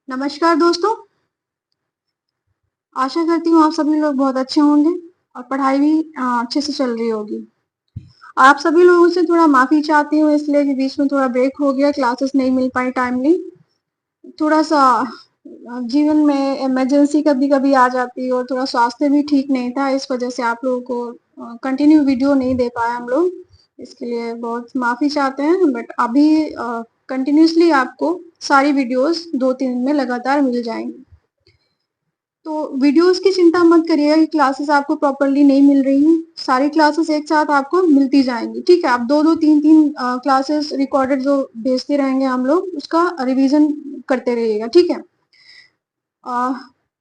नमस्कार दोस्तों। आशा करती हूँ आप सभी लोग बहुत अच्छे होंगे और पढ़ाई भी अच्छे से चल रही होगी। आप सभी लोगों से थोड़ा माफी चाहती हूँ इसलिए कि बीच में थोड़ा ब्रेक हो गया, क्लासेस नहीं मिल पाई टाइमली। थोड़ा सा जीवन में इमरजेंसी कभी कभी आ जाती है और थोड़ा स्वास्थ्य भी ठीक नहीं था, इस वजह से आप लोगों को कंटिन्यू वीडियो नहीं दे पाए हम लोग। इसके लिए बहुत माफी चाहते हैं, बट अभी कंटिन्यूसली आपको सारी वीडियोस 2-3 दिन में लगातार मिल जाएंगी। तो वीडियोस की चिंता मत करिएगा कि क्लासेस आपको प्रॉपरली नहीं मिल रही हैं। सारी क्लासेस एक साथ आपको मिलती जाएंगी, ठीक है। आप दो दो तीन तीन क्लासेस रिकॉर्डेड जो भेजते रहेंगे हम लोग, उसका रिवीजन करते रहिएगा, ठीक है। अ,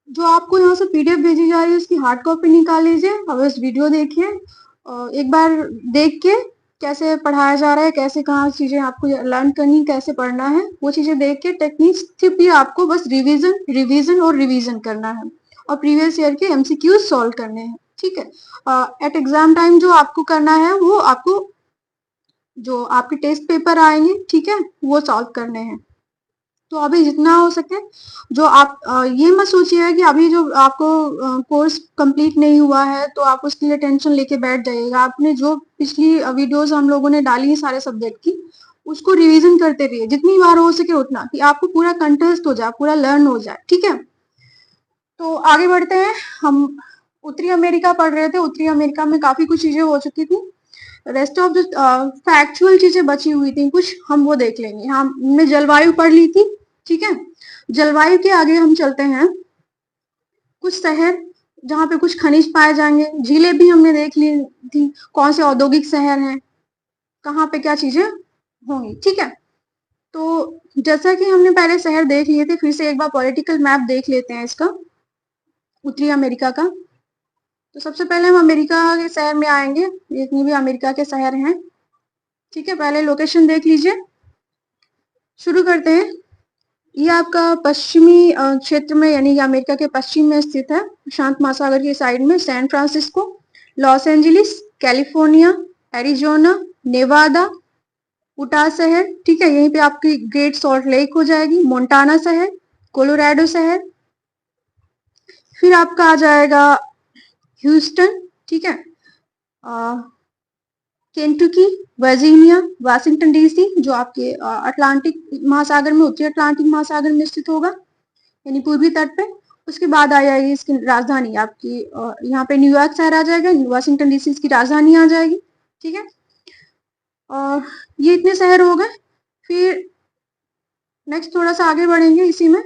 जो आपको यहाँ से पीडीएफ भेजी जा रही है उसकी हार्ड कॉपी निकाल लीजिए, अब इस वीडियो देखिए। एक बार देख के कैसे पढ़ाया जा रहा है, कैसे कहाँ चीजें आपको लर्न करनी, कैसे पढ़ना है, वो चीजें देख के टेक्निक्स सिर्फ भी आपको बस रिवीजन रिवीजन और रिवीजन करना है और प्रीवियस ईयर के एमसीक्यूज सॉल्व करने हैं, ठीक है। एट एग्जाम टाइम जो आपको करना है वो आपको जो आपके टेस्ट पेपर आएंगे, ठीक है, वो सॉल्व करने हैं। तो अभी जितना हो सके जो आप ये मत सोचिए कि अभी जो आपको कोर्स कंप्लीट नहीं हुआ है तो आप उसके लिए टेंशन लेके बैठ जाइएगा। आपने जो पिछली वीडियोस हम लोगों ने डाली है सारे सब्जेक्ट की, उसको रिवीजन करते रहिए जितनी बार हो सके उतना, कि आपको पूरा कंटेस्ट हो जाए, पूरा लर्न हो जाए, ठीक है। तो आगे बढ़ते हैं। हम उत्तरी अमेरिका पढ़ रहे थे, उत्तरी अमेरिका में काफी कुछ चीजें हो चुकी थी। रेस्ट ऑफ द फैक्चुअल चीजें बची हुई थी कुछ, हम वो देख लेंगे। हमने जलवायु पढ़ ली थी, ठीक है। जलवायु के आगे हम चलते हैं। कुछ शहर जहाँ पे कुछ खनिज पाए जाएंगे, झीलें भी हमने देख ली थी, कौन से औद्योगिक शहर हैं, कहाँ पे क्या चीजें होंगी, ठीक है। तो जैसा कि हमने पहले शहर देख लिए थे, फिर से एक बार पॉलिटिकल मैप देख लेते हैं इसका, उत्तरी अमेरिका का। तो सबसे पहले हम अमेरिका के शहर में आएंगे, जितनी भी अमेरिका के शहर हैं, ठीक है। पहले लोकेशन देख लीजिए, शुरू करते हैं। ये आपका पश्चिमी क्षेत्र में, यानी कि अमेरिका के पश्चिम में स्थित है, शांत महासागर के साइड में। San Francisco, Los Angeles, California, Arizona, Nevada, Utah शहर, ठीक है, यहीं पे आपकी ग्रेट सॉल्ट लेक हो जाएगी। मोंटाना शहर, कोलोराडो शहर, फिर आपका आ जाएगा ह्यूस्टन, ठीक है, केंटुकी, वर्जीनिया, वाशिंगटन डीसी, जो आपके अटलांटिक महासागर में, उत्तरी अटलांटिक महासागर में स्थित होगा, यानी पूर्वी तट पे। उसके बाद आ जाएगी इसकी राजधानी आपकी, यहाँ पे न्यूयॉर्क शहर आ जाएगा, वाशिंगटन डीसी इसकी राजधानी आ जाएगी, ठीक है। और ये इतने शहर हो गए। फिर नेक्स्ट थोड़ा सा आगे बढ़ेंगे इसी में,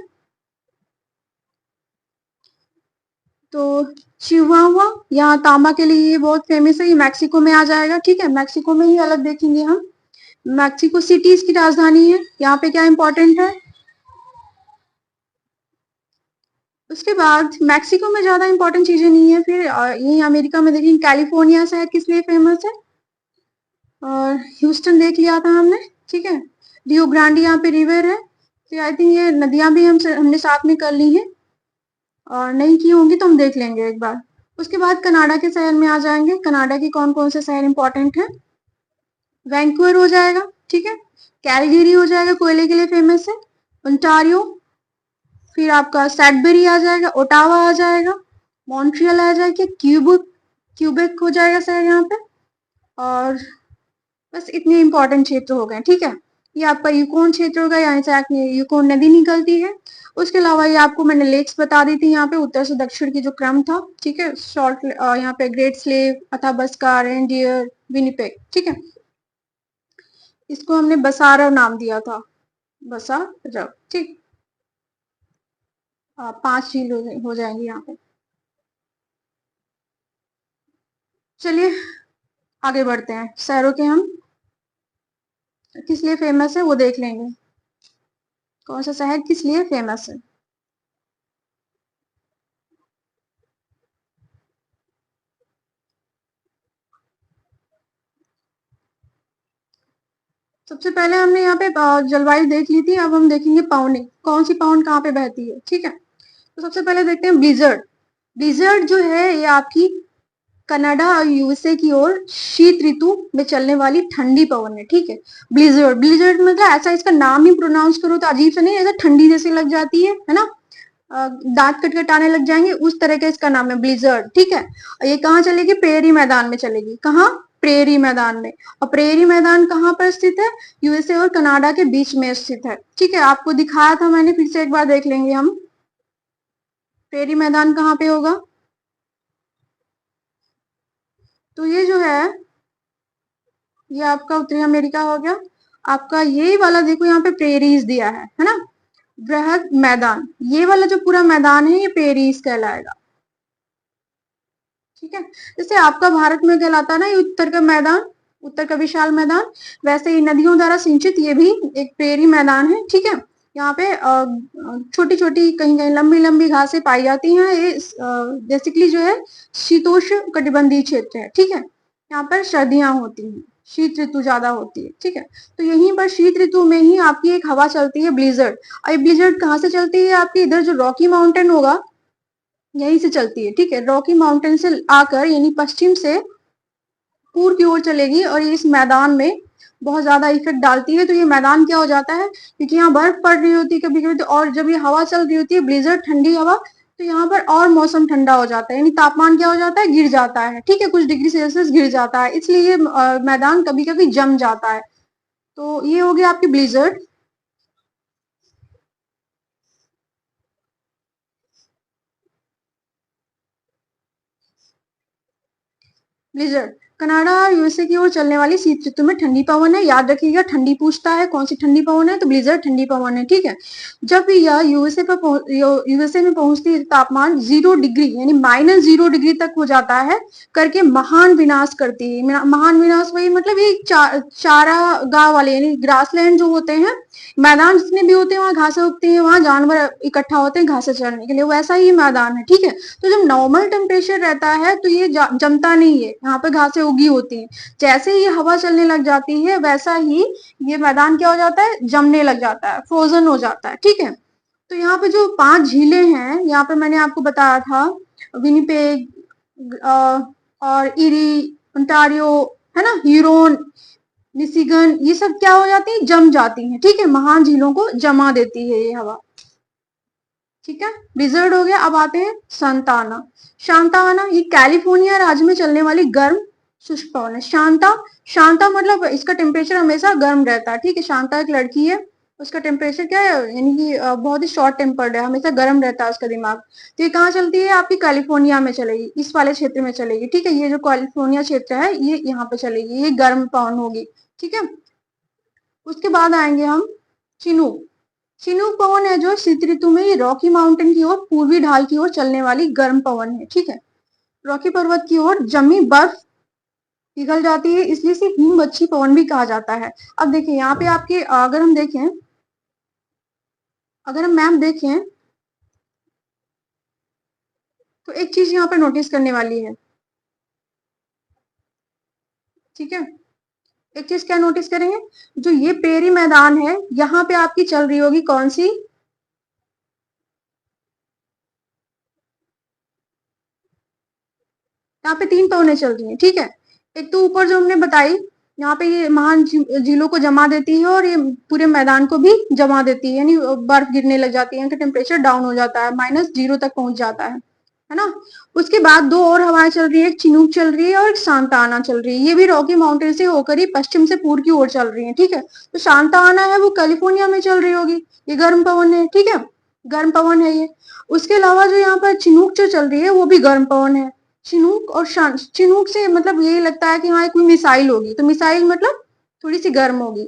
तो चिहुआहुआ, यहाँ तांबा के लिए ये बहुत फेमस है, ये मैक्सिको में आ जाएगा, ठीक है। मैक्सिको में ही अलग देखेंगे हम। मैक्सिको सिटी इसकी राजधानी है। यहाँ पे क्या इंपॉर्टेंट है, उसके बाद मैक्सिको में ज्यादा इंपॉर्टेंट चीजें नहीं है। फिर यही अमेरिका में देखेंगे, कैलिफोर्निया शहर किस लिए फेमस है, और ह्यूस्टन देख लिया था हमने, ठीक है। रियो ग्रांडी यहाँ पे रिवर है, तो आई थिंक ये नदियां भी हमने साथ में कर ली हैं, और नहीं की होंगी तो हम देख लेंगे एक बार। उसके बाद कनाडा के शहर में आ जाएंगे। कनाडा के कौन कौन से शहर इंपॉर्टेंट है, वैंकूवर हो जाएगा, ठीक है। कैलगरी हो जाएगा, कोयले के लिए फेमस है। ओंटारियो, फिर आपका सैडबरी आ जाएगा, ओटावा आ जाएगा, मॉन्ट्रियल आ जाएगा, क्यूबेक क्यूबेक हो जाएगा शहर यहाँ पे। और बस इतने इंपॉर्टेंट क्षेत्र हो गए, ठीक है। ये आपका यूकोन क्षेत्र होगा, यहाँ से यूकोन नदी निकलती है। उसके अलावा ये आपको मैंने लेक्स बता दी थी यहाँ पे, उत्तर से दक्षिण की जो क्रम था, ठीक है। शॉर्ट यहाँ पे ग्रेट स्लेव, अथाबस्का, रेनडियर, विनिपेग, ठीक है। इसको हमने बसारव नाम दिया था, बसारव, ठीक। 5 झील हो जाएंगी यहाँ पे। चलिए आगे बढ़ते हैं। शहरों के हम किस लिए फेमस है वो देख लेंगे, कौन सा शहर किस लिए फेमस है। सबसे पहले हमने यहाँ पे जलवायु देख ली थी, अब हम देखेंगे पाउंडिंग, कौन सी पाउंड कहाँ पे बहती है, ठीक है। तो सबसे पहले देखते हैं ब्लिजर्ड। ब्लिजर्ड जो है ये आपकी कनाडा और यूएसए की ओर शीत ऋतु में चलने वाली ठंडी पवन है, ठीक है। ब्लिजर्ड, ब्लिजर्ड मतलब ऐसा इसका नाम ही प्रोनाउंस करो तो अजीब से नहीं, ऐसा ठंडी जैसी लग जाती है ना, दांत कट कट आने लग जाएंगे, उस तरह का इसका नाम है ब्लिजर्ड, ठीक है। ये कहाँ चलेगी? प्रेरी मैदान में चलेगी। कहाँ? प्रेरी मैदान में। और प्रेरी मैदान कहाँ पर स्थित है? यूएसए और कनाडा के बीच में स्थित है, ठीक है। आपको दिखाया था मैंने, फिर से एक बार देख लेंगे हम। प्रेरी मैदान कहाँ पे होगा? तो ये जो है, ये आपका उत्तरी अमेरिका हो गया। आपका ये वाला देखो यहाँ पे प्रेरीज दिया है ना, बृहद मैदान, ये वाला जो पूरा मैदान है ये प्रेरीज कहलाएगा, ठीक है। जैसे आपका भारत में कहलाता है ना ये उत्तर का मैदान, उत्तर का विशाल मैदान, वैसे ही नदियों द्वारा सिंचित ये भी एक प्रेरी मैदान है, ठीक है। यहाँ पे छोटी छोटी कहीं कहीं लंबी लंबी घासें पाई जाती हैं। ये बेसिकली जो है शीतोष्ण कटिबंधीय क्षेत्र है, ठीक है। यहाँ पर सर्दियां होती हैं, शीत ऋतु ज्यादा होती है, ठीक है। तो यहीं पर शीत ऋतु में ही आपकी एक हवा चलती है ब्लिजर्ड। और ये ब्लिजर्ड कहाँ से चलती है? आपकी इधर जो रॉकी माउंटेन होगा यहीं से चलती है, ठीक है। रॉकी माउंटेन से आकर यानी पश्चिम से पूर्व की ओर चलेगी और ये इस मैदान में बहुत ज्यादा इफेक्ट डालती है। तो ये मैदान क्या हो जाता है, क्योंकि यहाँ बर्फ पड़ रही होती है कभी कभी, तो और जब ये हवा चल रही होती है ब्लिजर्ड ठंडी हवा, तो यहाँ पर और मौसम ठंडा हो जाता है, यानी तापमान क्या हो जाता है? गिर जाता है, ठीक है, कुछ डिग्री सेल्सियस गिर जाता है, इसलिए ये मैदान कभी कभी जम जाता है। तो ये हो गया आपकी ब्लिजर्ड। ब्लिजर्ड कनाडा और यूएसए की ओर चलने वाली शीत ऋतु में ठंडी पवन है। याद रखिएगा, ठंडी पूछता है कौन सी ठंडी पवन है, तो ब्लिजर्ड ठंडी पवन है, ठीक है। जब यह यूएसए में पहुंचती है तापमान 0 डिग्री यानी -0 डिग्री तक हो जाता है, करके महान विनाश करती है। महान विनाश वही मतलब ये चारागाह वाले यानी ग्रासलैंड जो होते हैं, मैदान जितने भी होते हैं वहां घासें उगती हैं, वहां जानवर इकट्ठा होते हैं घासें चरने के लिए, वैसा ही मैदान है, ठीक है। तो जब नॉर्मल टेम्परेचर रहता है तो ये जमता नहीं है, यहाँ पे घासें उगी होती हैं। जैसे ही हवा चलने लग जाती है वैसा ही ये मैदान क्या हो जाता है? जमने लग जाता है, फ्रोजन हो जाता है, ठीक है। तो यहाँ पे जो 5 झीलें हैं, यहाँ पे मैंने आपको बताया था, विनिपेग और इरी, ओंटारियो, है ना, ह्यूरोन, मिशिगन, ये सब क्या हो जाती है? जम जाती हैं, ठीक है। महान झीलों को जमा देती है ये हवा, ठीक है। ब्लिजर्ड हो गया। अब आते हैं सांता शांता ये कैलिफोर्निया राज्य में चलने वाली गर्म शुष्क पवन है। शांता, शांता मतलब इसका टेम्परेचर हमेशा गर्म रहता है, ठीक है। शांता एक लड़की है, उसका टेम्परेचर क्या है, यानी कि बहुत ही शॉर्ट टेम्पर्ड है, हमेशा गर्म रहता है उसका दिमाग। तो ये कहाँ चलती है? आपकी कैलिफोर्निया में चलेगी, इस वाले क्षेत्र में चलेगी, ठीक है। ये जो कैलिफोर्निया क्षेत्र है ये यहाँ पे चलेगी, ये गर्म पवन होगी, ठीक है। उसके बाद आएंगे हम चिनूक। चिनूक पवन है जो शीत ऋतु में ये रॉकी माउंटेन की ओर पूर्वी ढाल की ओर चलने वाली गर्म पवन है, ठीक है। रॉकी पर्वत की ओर जमी बर्फ पिघल जाती है, इसलिए इसे हिमवच्छी पवन भी कहा जाता है। अब देखिए यहाँ पे आपके अगर हम देखें, अगर हम मैप देखें तो एक चीज यहाँ पर नोटिस करने वाली है, ठीक है। एक चीज क्या नोटिस करेंगे, जो ये पेरी मैदान है यहाँ पे आपकी चल रही होगी कौन सी? यहाँ पे 3 पवनें चल रही हैं, ठीक है। एक तो ऊपर जो हमने बताई, यहाँ पे ये महान झीलों को जमा देती है और ये पूरे मैदान को भी जमा देती है, यानी बर्फ गिरने लग जाती है, टेम्परेचर डाउन हो जाता है, -0 तक पहुंच जाता है ना। उसके बाद 2 और हवाएं चल रही है, एक चिनूक चल रही है और एक सांता आना चल रही है। ये भी रॉकी माउंटेन से होकर ही पश्चिम से पूर्व की ओर चल रही है, ठीक है। तो सांता आना है वो कैलिफोर्निया में चल रही होगी, ये गर्म पवन है, ठीक है, गर्म पवन है ये। उसके अलावा जो यहाँ पर चिनूक जो चल रही है वो भी गर्म पवन है। चिनूक और चिनूक से मतलब यही लगता है कि हाँ कोई मिसाइल होगी, तो मिसाइल मतलब थोड़ी सी गर्म होगी।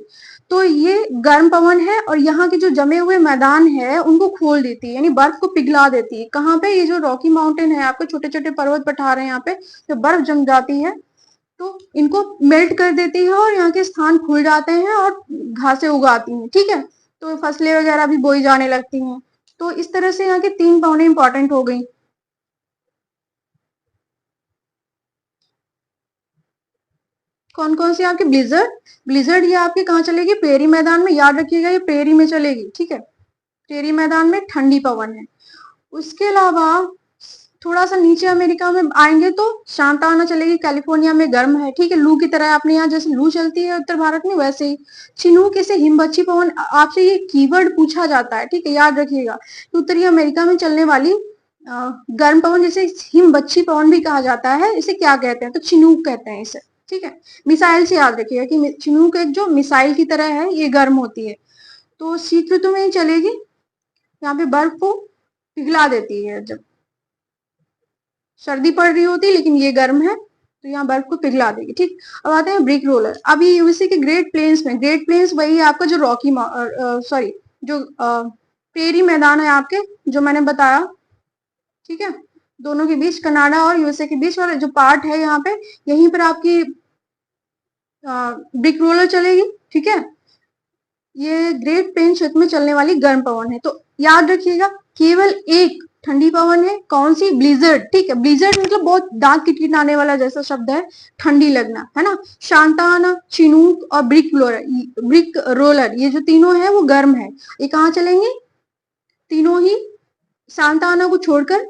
तो ये गर्म पवन है और यहाँ के जो जमे हुए मैदान है उनको खोल देती है, यानी बर्फ को पिघला देती है। कहाँ पे? ये जो रॉकी माउंटेन है आपके छोटे छोटे पर्वत पठार है, यहाँ पे जो बर्फ जम जाती है तो इनको मेल्ट कर देती है और यहाँ के स्थान खुल जाते हैं और घासें उगाती हैं, ठीक है। तो फसलें वगैरह भी बोई जाने लगती हैं। तो इस तरह से यहाँ की 3 पवनें इंपॉर्टेंट हो गई। कौन कौन सी आपकी? ब्लिजर्ड, ब्लिजर्ड ये आपके कहाँ चलेगी? प्रेरी मैदान में, याद रखिएगा ये प्रेरी में चलेगी, ठीक है। प्रेरी मैदान में ठंडी पवन है। उसके अलावा थोड़ा सा नीचे अमेरिका में आएंगे तो शांताना चलेगी, कैलिफोर्निया में गर्म है, ठीक है, लू की तरह। अपने यहाँ जैसे लू चलती है उत्तर भारत में, वैसे ही चिनूक इसे हिमबच्ची पवन, आपसे ये कीवर्ड पूछा जाता है, ठीक है, याद रखिएगा। तो उत्तरी अमेरिका में चलने वाली गर्म पवन, जिसे हिमबच्ची पवन भी कहा जाता है, इसे क्या कहते हैं, तो चिनूक कहते हैं इसे, ठीक है। मिसाइल से याद रखिएगा कि चिनूक एक जो मिसाइल की तरह है, ये गर्म होती है। तो शीत ऋतु में ही चलेगी, यहाँ पे बर्फ को पिघला देती है। जब सर्दी पड़ रही होती है लेकिन ये गर्म है, तो यहाँ बर्फ को पिघला देगी, ठीक। अब आते हैं ब्रिक रोलर। अभी यूएसए के ग्रेट प्लेन्स में, ग्रेट प्लेन्स वही है आपका जो रॉकी सॉरी जो प्रेरी मैदान है आपके, जो मैंने बताया, ठीक है, दोनों के बीच, कनाडा और यूएसए के बीच वाला जो पार्ट है यहाँ पे, यहीं पर आपकी ब्रिक रोलर चलेगी, ठीक है। ये ग्रेट प्लेन क्षेत्र में चलने वाली गर्म पवन है। तो याद रखिएगा केवल एक ठंडी पवन है, कौन सी, ब्लिजर्ड, ठीक है। ब्लिजर्ड मतलब बहुत दांत किटकिटाने वाला जैसा शब्द है, ठंडी लगना, है ना। शांताना, चिनूक और ब्रिक रोलर, ये जो तीनों है वो गर्म है। ये कहाँ चलेंगे, तीनों ही शांताना को छोड़कर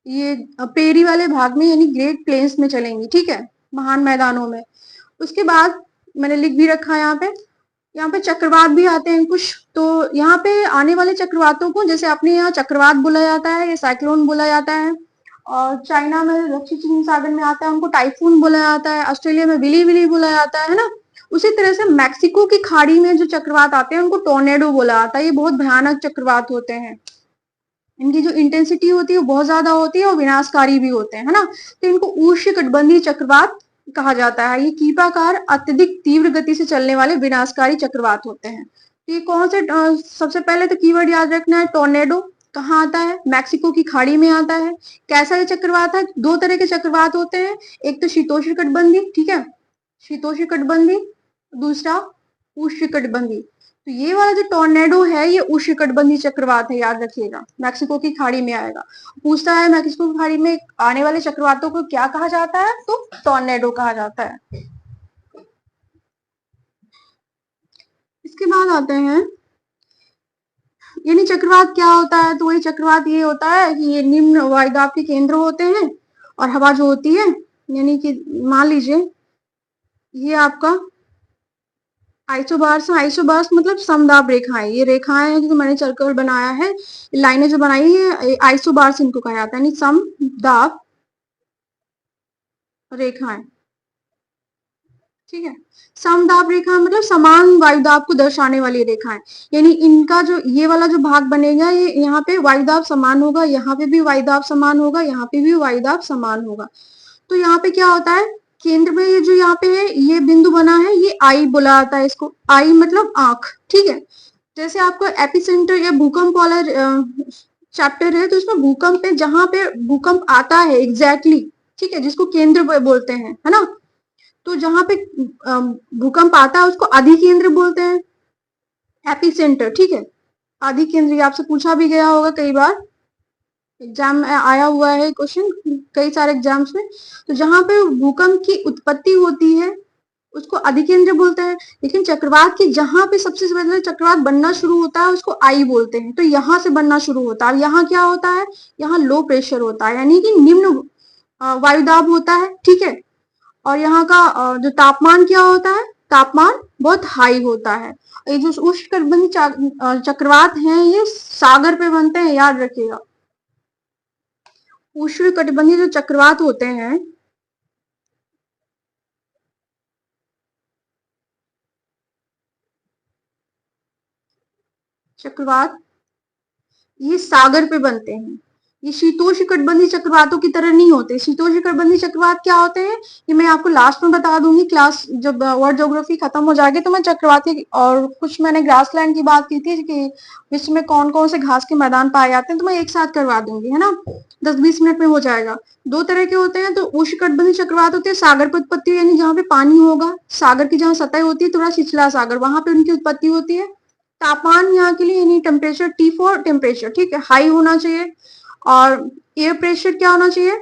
ये पेरी वाले भाग में, यानी ग्रेट प्लेन्स में चलेंगी, ठीक है, महान मैदानों में। उसके बाद मैंने लिख भी रखा है यहाँ पे चक्रवात भी आते हैं कुछ। तो यहाँ पे आने वाले चक्रवातों को, जैसे अपने यहाँ चक्रवात बोला जाता है या साइक्लोन बोला जाता है, और चाइना में दक्षिण चीन सागर में आता है, उनको टाइफून बोला जाता है, ऑस्ट्रेलिया में विली विली बोला जाता है ना। उसी तरह से मैक्सिको की खाड़ी में जो चक्रवात आते हैं उनको टोर्नेडो बोला जाता है। ये बहुत भयानक चक्रवात होते हैं, इनकी जो इंटेंसिटी होती है वो बहुत ज्यादा होती है और विनाशकारी भी होते हैं, है ना। तो इनको उष्णकटिबंधीय चक्रवात कहा जाता है। ये कीपाकार अत्यधिक तीव्र गति से चलने वाले विनाशकारी चक्रवात होते हैं। तो ये कौन से, सबसे पहले तो कीवर्ड याद रखना है, टोर्नेडो कहाँ आता है, मैक्सिको की खाड़ी में आता है। कैसा ये चक्रवात है, दो तरह के चक्रवात होते हैं, एक तो शीतोष्णकटिबंधीय, ठीक है, शीतोष्णकटिबंधीय, दूसरा उष्णकटिबंधीय। तो ये वाला जो टोर्नेडो है ये उष्णकटिबंधीय चक्रवात है, याद रखिएगा, मैक्सिको की खाड़ी में आएगा। पूछता है मैक्सिको की खाड़ी में आने वाले चक्रवातों को क्या कहा जाता है, तो टोर्नेडो कहा जाता है। इसके बाद आते हैं, यानी चक्रवात क्या होता है, तो वही चक्रवात ये होता है कि ये निम्न वायुदाब के केंद्र होते हैं, और हवा जो होती है, यानी कि मान लीजिए ये आपका आइसोबार्स, आइसोबार्स मतलब समदाब रेखाएं, ये रेखाएं हैं जो मैंने सर्कल बनाया है, लाइनें जो बनाई है, आइसोबार्स इनको कहा जाता है, यानी समदाब रेखाएं, ठीक है। समदाब रेखा मतलब समान वायुदाब को दर्शाने वाली रेखाएं, यानी इनका जो ये वाला जो भाग बनेगा, ये यहाँ पे वायुदाब समान होगा, यहाँ पे भी वायुदाब समान होगा, यहाँ पे भी वायुदाब समान होगा। तो यहाँ पे क्या होता है, केंद्र में ये जो यहाँ पे है, ये बिंदु बना है, ये आई बोला जाता है इसको, आई मतलब आंख, ठीक है। जैसे आपको एपिसेंटर या भूकंप वाला चैप्टर है, तो इसमें भूकंप है, जहां पे भूकंप आता है एग्जैक्टली, ठीक है, जिसको केंद्र बोलते हैं, है ना। तो जहां पे भूकंप आता है उसको अधिकेंद्र बोलते हैं, एपिसेंटर, ठीक है, अधिकेंद्र। आपसे पूछा भी गया होगा कई बार, एग्जाम में आया हुआ है क्वेश्चन कई सारे एग्जाम्स में। तो जहां पे भूकंप की उत्पत्ति होती है उसको अधिकेंद्र बोलते हैं, लेकिन चक्रवात की जहां पे सबसे पहले चक्रवात बनना शुरू होता है उसको आई बोलते हैं। तो यहाँ से बनना शुरू होता है, यहाँ क्या होता है, यहाँ लो प्रेशर होता है, यानी कि निम्न वायुदाब होता है, ठीक है। और यहाँ का जो तापमान क्या होता है, तापमान बहुत हाई होता है। ये जो उष्णकटिबंधीय चक्रवात हैं ये सागर पे बनते हैं, याद रखिएगा। उष्णकटिबंधीय जो चक्रवात होते हैं, चक्रवात ये सागर पे बनते हैं। ये शीतोष्णकटिबंधीय चक्रवातों की तरह नहीं होते। शीतोष्णकटिबंधीय चक्रवात क्या होते हैं ये मैं आपको लास्ट में बता दूंगी, क्लास जब वर्ल्ड ज्योग्राफी खत्म हो जाएगी तो मैं चक्रवात की और कुछ मैंने ग्रासलैंड की बात की थी कि विश्व में कौन कौन से घास के मैदान पाए जाते हैं, तो मैं एक साथ करवा दूंगी, है ना, 10-20 मिनट में हो जाएगा। दो तरह के होते हैं, तो उष्णकटिबंधीय चक्रवात होते हैं सागर पर उत्पत्ति, यानी जहाँ पे पानी होगा, सागर की जहाँ सतह होती है थोड़ा छिछला सागर, वहां पे उनकी उत्पत्ति होती है। तापमान यहाँ के लिए यानी टेम्परेचर, टी फॉर टेम्परेचर, ठीक है, हाई होना चाहिए। और एयर प्रेशर क्या होना चाहिए,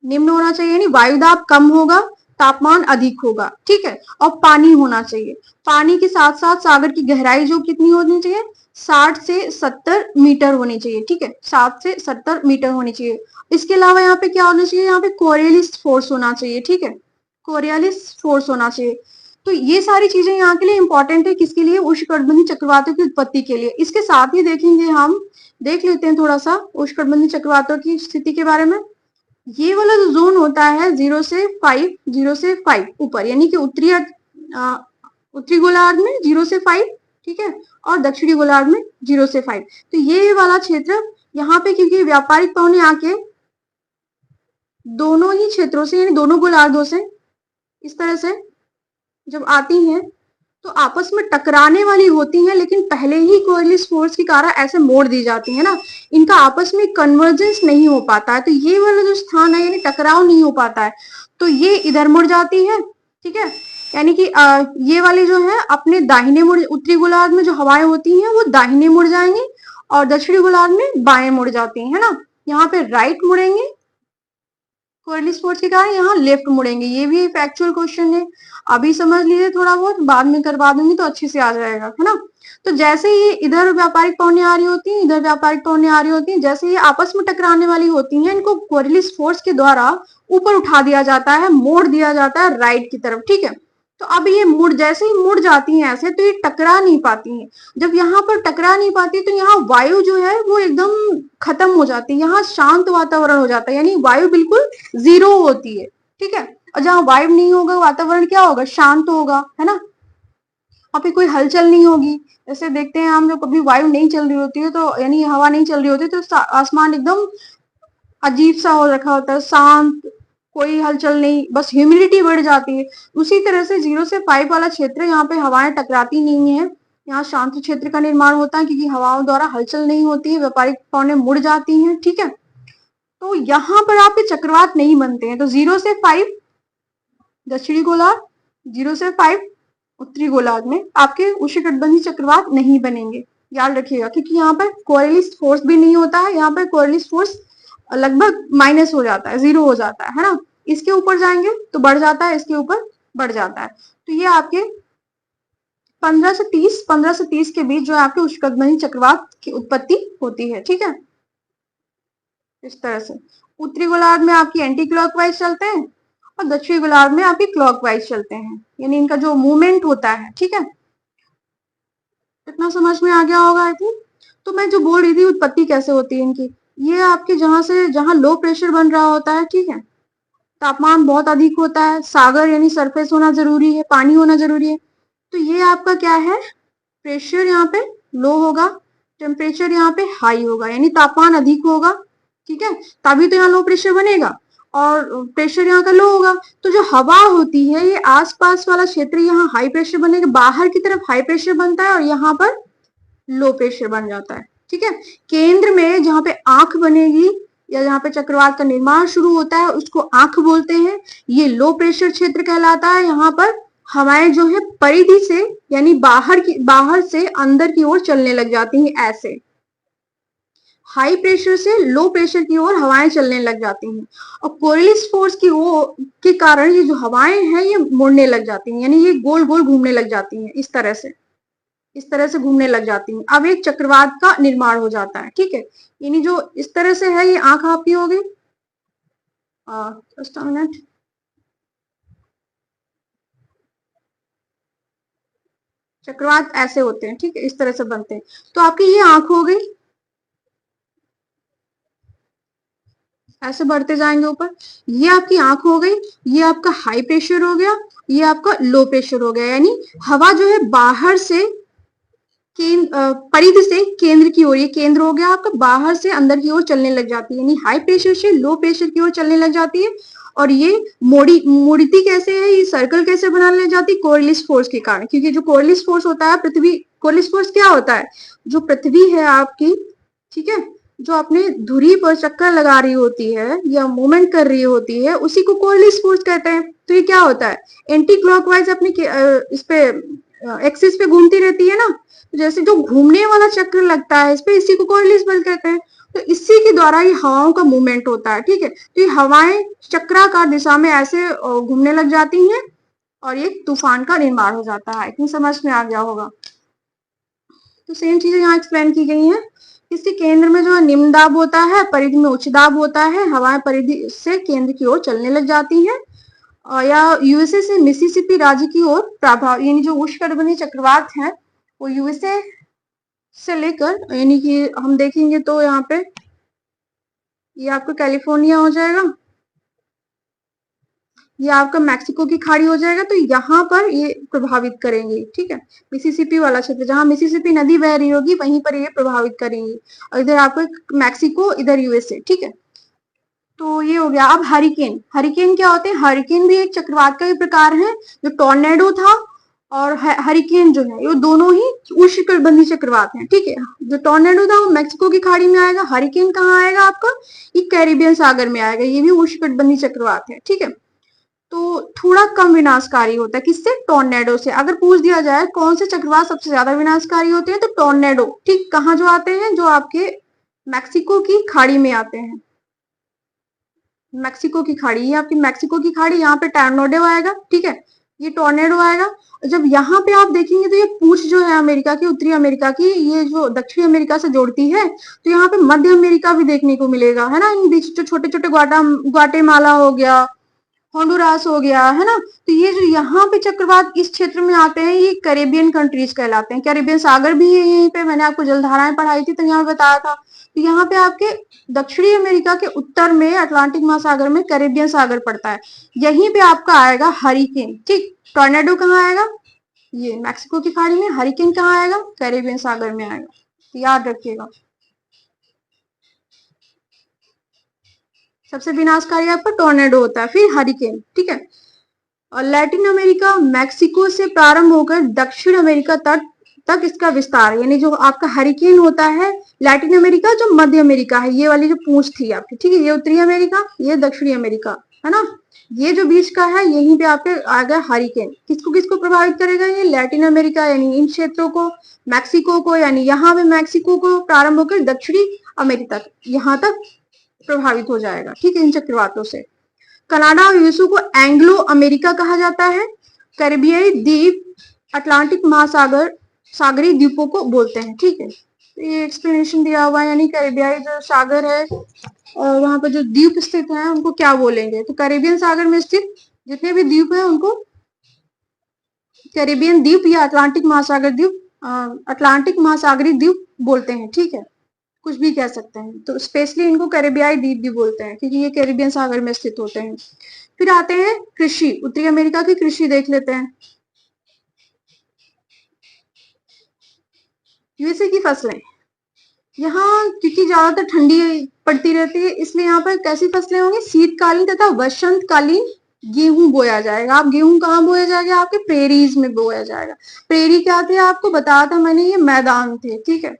निम्न होना चाहिए, यानी वायुदाब कम होगा, तापमान अधिक होगा, ठीक है। और पानी होना चाहिए, पानी के साथ साथ सागर की गहराई जो कितनी होनी चाहिए, 60 से 70 मीटर होनी चाहिए, ठीक है, 60 से 70 मीटर होनी चाहिए। इसके अलावा यहाँ पे क्या होना चाहिए, यहाँ पे कोरियलिस फोर्स होना चाहिए, ठीक है, कोरियलिस फोर्स होना चाहिए। तो ये सारी चीजें यहाँ के लिए इंपॉर्टेंट है, किसके लिए, उष्णकटिबंधीय चक्रवातों की उत्पत्ति के लिए। इसके साथ ही देखेंगे हम, देख लेते हैं थोड़ा सा उष्णकटिबंधीय चक्रवातों की स्थिति के बारे में। ये वाला जो जोन होता है 0 से 5 ऊपर, यानी कि उत्तरी गोलार्ध में 0 से 5, ठीक है, और दक्षिणी गोलार्ध में 0 से 5। तो ये वाला क्षेत्र यहाँ पे, क्योंकि व्यापारिक पवनें आके दोनों ही क्षेत्रों से, यानी दोनों गोलार्धों से इस तरह से जब आती हैं तो आपस में टकराने वाली होती हैं, लेकिन पहले ही कोरियलिस फोर्स के कारण ऐसे मोड़ दी जाती है ना, इनका आपस में कन्वर्जेंस नहीं हो पाता है। तो ये वाला जो स्थान है, यानी टकराव नहीं हो पाता है, तो ये इधर मुड़ जाती है, ठीक है, यानी कि ये वाली जो है अपने दाहिने मुड़, उत्तरी गोलार्ध में जो हवाएं होती हैं वो दाहिने मुड़ जाएंगी, और दक्षिणी गोलार्ध में बाएं मुड़ जाती है ना। यहाँ पे राइट मुड़ेंगे कोरियलिस फोर्स के कारण, यहाँ लेफ्ट मुड़ेंगे। ये भी फैक्चुअल क्वेश्चन है, अभी समझ लीजिए थोड़ा बहुत, बाद में करवा दूंगी तो अच्छे से आ जाएगा, है ना। तो जैसे ही इधर व्यापारिक पवनें आ रही होती हैं, इधर व्यापारिक पवनें आ रही होती हैं, जैसे ये आपस में टकराने वाली होती हैं, इनको कोरियलिस फोर्स के द्वारा ऊपर उठा दिया जाता है, मोड़ दिया जाता है राइट की तरफ, ठीक है। तो अब ये मुड़, जैसे ही मुड़ जाती हैं ऐसे, तो ये टकरा नहीं पाती हैं। जब यहाँ पर टकरा नहीं पाती तो यहाँ वायु जो है वो एकदम खत्म हो जाती है, यहाँ शांत वातावरण हो जाता है, यानी वायु बिल्कुल जीरो होती है, ठीक है। और जहाँ वायु नहीं होगा, वातावरण क्या होगा, शांत होगा, है ना। वहां पे कोई हलचल नहीं होगी। जैसे देखते हैं हम, जो कभी वायु नहीं चल रही होती है, तो यानी हवा नहीं चल रही होती, तो आसमान एकदम अजीब सा हो रखा होता है, शांत, कोई हलचल नहीं, बस ह्यूमिडिटी बढ़ जाती है। उसी तरह से 0 से 5 वाला क्षेत्र, यहाँ पे हवाएं टकराती नहीं है, यहाँ शांत क्षेत्र का निर्माण होता है, क्योंकि हवाओं द्वारा हलचल नहीं होती है, व्यापारिक पवनें मुड़ जाती हैं, ठीक है। तो यहाँ पर आपके चक्रवात नहीं बनते हैं। तो 0 से 5 दक्षिणी गोलार्ध, 0 से 5 उत्तरी गोलार्ध में आपके उष्णकटिबंधीय चक्रवात नहीं बनेंगे, याद रखिएगा, क्योंकि यहाँ पर कोरियलिस फोर्स भी नहीं होता है, यहाँ पर कोरियलिस फोर्स लगभग माइनस हो जाता है, जीरो हो जाता है ना। इसके ऊपर जाएंगे तो बढ़ जाता है, इसके ऊपर बढ़ जाता है। तो ये आपके 15 से 30 के बीच जो है आपके उष्णकटिबंधीय चक्रवात की उत्पत्ति होती है, ठीक है। इस तरह से उत्तरी गोलार्ध में आपकी एंटी क्लॉकवाइज चलते हैं, और दक्षिणी गोलार्ध में आपके क्लॉकवाइज चलते हैं, यानी इनका जो मूवमेंट होता है, ठीक है। इतना समझ में आ गया होगा आई थिंक। तो मैं जो बोल रही थी उत्पत्ति कैसे होती है इनकी, ये आपके जहां लो प्रेशर बन रहा होता है, ठीक है, तापमान बहुत अधिक होता है, सागर यानी सरफेस होना जरूरी है, पानी होना जरूरी है। तो ये आपका क्या है, प्रेशर यहाँ पे लो होगा, टेम्परेचर यहाँ पे हाई होगा, यानी तापमान अधिक होगा, ठीक है, तभी तो यहाँ लो प्रेशर बनेगा, और प्रेशर यहाँ का लो होगा। तो जो हवा होती है, ये आसपास वाला क्षेत्र यहाँ हाई प्रेशर बनेगा, बाहर की तरफ हाई प्रेशर बनता है, और यहाँ पर लो प्रेशर बन जाता है, ठीक है। केंद्र में जहाँ पे आंख बनेगी, या जहाँ पे चक्रवात का निर्माण शुरू होता है, उसको आंख बोलते हैं, ये लो प्रेशर क्षेत्र कहलाता है। यहाँ पर हवाएं जो है परिधि से, यानी बाहर से अंदर की ओर चलने लग जाती हैं, ऐसे हाई प्रेशर से लो प्रेशर की ओर हवाएं चलने लग जाती हैं, और कोरियलिस फोर्स के कारण ये जो हवाएं हैं ये मुड़ने लग जाती हैं, यानी ये गोल गोल घूमने लग जाती हैं, इस तरह से घूमने लग जाती हैं। अब एक चक्रवात का निर्माण हो जाता है, ठीक है, यानी जो इस तरह से है, ये आंख आपकी हो गई। जस्ट अ मिनट, चक्रवात ऐसे होते हैं, ठीक है, इस तरह से बनते हैं। तो आपकी ये आंख हो गई, ऐसे बढ़ते जाएंगे ऊपर, ये आपकी आंख हो गई, ये आपका हाई प्रेशर हो गया, ये आपका लो प्रेशर हो गया, यानी हवा जो है बाहर से परिधि से केंद्र की ओर, ये केंद्र हो गया आपका, बाहर से अंदर की ओर चलने लग जाती है, यानी हाई प्रेशर से लो प्रेशर की ओर चलने लग जाती है। और ये मुड़ती कैसे है, ये सर्कल कैसे बनाने लग जाती है, कोरियलिस फोर्स के कारण, क्योंकि जो कोरियलिस फोर्स होता है पृथ्वी, कोरियलिस फोर्स क्या होता है, जो पृथ्वी है आपकी, ठीक है, जो अपने धुरी पर चक्कर लगा रही होती है या मूवमेंट कर रही होती है, उसी को कोरियलिस फोर्स कहते हैं। तो ये क्या होता है, एंटी क्लॉकवाइज अपने इस पे एक्सिस पे घूमती रहती है ना, जैसे जो घूमने वाला चक्र लगता है इस पे, इसी को कोरियलिस बल कहते हैं। तो इसी के द्वारा ये हवाओं का मूवमेंट होता है, ठीक है। तो ये हवाएं चक्राकार दिशा में ऐसे घूमने लग जाती हैं, और एक तूफान का निर्माण हो जाता है। इतनी समझ में आ गया होगा। तो सेम चीजें यहाँ एक्सप्लेन की गई हैं। इसके केंद्र में जो है निम्न दाब होता है, परिधि में उच्च दाब होता है, हवाएं परिधि से केंद्र की ओर चलने लग जाती हैं, या यूएसए से मिसिसिपी राज्य की ओर प्रभाव, यानी जो उष्णकटिबंधीय चक्रवात है वो यूएसए से लेकर, यानी कि हम देखेंगे तो यहाँ पे ये आपका कैलिफोर्निया हो जाएगा, ये आपका मैक्सिको की खाड़ी हो जाएगा, तो यहाँ पर ये प्रभावित करेंगे। ठीक है, मिसिसिपी वाला क्षेत्र, जहां मिसिसिपी नदी बह रही होगी वहीं पर ये प्रभावित करेंगी, और इधर आपको मैक्सिको, इधर यूएसए। ठीक है, तो ये हो गया। अब हरिकेन, हरिकेन क्या होते हैं? हरिकेन भी एक चक्रवात का ही प्रकार है। जो टॉर्नेडो था और हरिकेन जो है, ये दोनों ही उष्णकटिबंधीय चक्रवात हैं। ठीक है, जो टॉर्नेडो था वो मैक्सिको की खाड़ी में आएगा, हरिकेन कहाँ आएगा आपका? ये कैरिबियन सागर में आएगा, ये भी उष्णकटिबंधीय चक्रवात है। ठीक है, तो थोड़ा कम विनाशकारी होता है, किससे? टॉर्नेडो से। अगर पूछ दिया जाए कौन से चक्रवात सबसे ज्यादा विनाशकारी होते हैं, तो टॉर्नेडो। ठीक, कहाँ जो आते हैं? जो आपके मैक्सिको की खाड़ी में आते हैं, मैक्सिको की खाड़ी, ये आपकी मैक्सिको की खाड़ी, यहाँ पे टॉर्नेडो आएगा। ठीक है, ये टॉर्नेडो आएगा। जब यहाँ पे आप देखेंगे तो ये पूंछ जो है अमेरिका की, उत्तरी अमेरिका की, ये जो दक्षिणी अमेरिका से जोड़ती है, तो यहाँ पे मध्य अमेरिका भी देखने को मिलेगा, है ना। इन बीच जो छोटे छोटे ग्वाटेमाला हो गया, होंडुरास हो गया, है ना। तो ये जो यहाँ पे चक्रवात इस क्षेत्र में आते हैं, ये कैरेबियन कंट्रीज कहलाते हैं। कैरेबियन सागर भी है यहीं पे, मैंने आपको जलधाराएं पढ़ाई थी तो यहाँ बताया था। तो यहाँ पे आपके दक्षिणी अमेरिका के उत्तर में अटलांटिक महासागर में कैरेबियन सागर पड़ता है, यहीं पे आपका आएगा हरिकेन। ठीक, टॉर्नेडो कहाँ आएगा? ये मैक्सिको की खाड़ी में। हरिकेन कहाँ आएगा? कैरेबियन सागर में आएगा, तो याद रखिएगा। सबसे विनाशकारी आपका टॉर्नेडो होता है, फिर हरिकेन। ठीक है, और लैटिन अमेरिका, मैक्सिको से प्रारंभ होकर दक्षिण अमेरिका तक इसका विस्तार, यानी जो आपका हरिकेन होता है लैटिन अमेरिका, जो मध्य अमेरिका है, ये वाली जो पूंछ थी आपकी। ठीक है, ये उत्तरी अमेरिका, ये दक्षिणी अमेरिका, है ना। ये जो बीच का है, यहीं पे आपके आ गया हरिकेन। किसको किसको प्रभावित करेगा? ये लैटिन अमेरिका, यानी इन क्षेत्रों को, मैक्सिको को, यानी यहाँ पे मैक्सिको को प्रारंभ होकर दक्षिणी अमेरिका तक, यहाँ तक प्रभावित हो जाएगा। ठीक है, इन चक्रवातों से। कनाडा और यूएसए को एंग्लो अमेरिका कहा जाता है। कैरिबियाई द्वीप अटलांटिक महासागर सागरी द्वीपों को बोलते हैं। ठीक है, तो ये एक्सप्लेनेशन दिया हुआ है, यानी कैरिबियाई जो सागर है और वहां पर जो द्वीप स्थित हैं उनको क्या बोलेंगे? तो कैरिबियन सागर में स्थित जितने भी द्वीप हैं उनको कैरिबियन द्वीप या अटलांटिक महासागर द्वीप, अटलांटिक महासागरी द्वीप बोलते हैं। ठीक है, कुछ भी कह सकते हैं, तो स्पेशली इनको कैरिबियाई द्वीप भी बोलते हैं क्योंकि ये कैरिबियन सागर में स्थित होते हैं। फिर आते हैं कृषि, उत्तरी अमेरिका की कृषि देख लेते हैं। यूएसए की फसलें, यहाँ क्योंकि ज्यादातर ठंडी पड़ती रहती है, इसलिए यहाँ पर कैसी फसलें होंगी? शीतकालीन तथा वसंतकालीन गेहूं बोया जाएगा। आप गेहूं कहाँ बोया जाएगा? आपके प्रेरीज में बोया जाएगा। प्रेरी क्या थे? आपको बताया था मैंने, ये मैदान थे। ठीक है,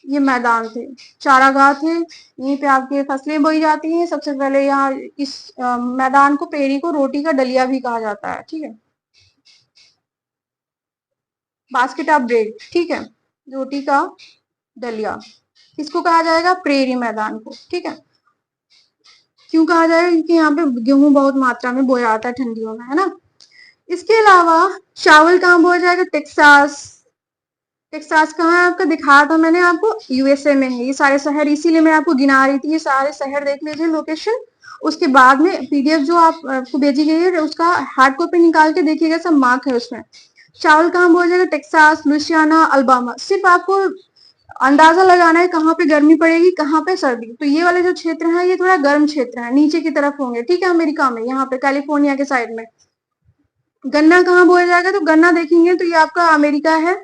ये मैदान थे, चारागाह थे, यहीं पे आपकी फसलें बोई जाती हैं। सबसे पहले यहाँ इस मैदान को, पेड़ी को रोटी का डलिया भी कहा जाता है। ठीक है, बास्केट ऑफ ब्रेड। ठीक है, रोटी का डलिया किसको कहा जाएगा? प्रेरी मैदान को। ठीक है, क्यों कहा जाएगा? क्योंकि यहाँ पे गेहूं बहुत मात्रा में बोया जाता है ठंडियों में, है ना। इसके अलावा चावल कहाँ बोया जाएगा? टेक्सास। टेक्सास कहाँ है आपका? दिखाया था मैंने आपको, यूएसए में है ये सारे शहर, इसीलिए मैं आपको गिना रही थी। ये सारे शहर देख लीजिए लोकेशन। उसके बाद में पीडीएफ जो आपको भेजी गई है उसका हार्ड कॉपी निकाल के देखिएगा, सब मार्क है उसमें। चावल कहाँ बोया जाएगा? Texas, Louisiana, Alabama. सिर्फ आपको अंदाजा लगाना है कहाँ पे गर्मी पड़ेगी, कहाँ पे सर्दी। तो ये वाले जो क्षेत्र है ये थोड़ा गर्म क्षेत्र है, नीचे की तरफ होंगे। ठीक है, अमेरिका में, यहाँ पे कैलिफोर्निया के साइड में। गन्ना कहाँ बोया जाएगा? तो गन्ना देखेंगे तो ये आपका अमेरिका है,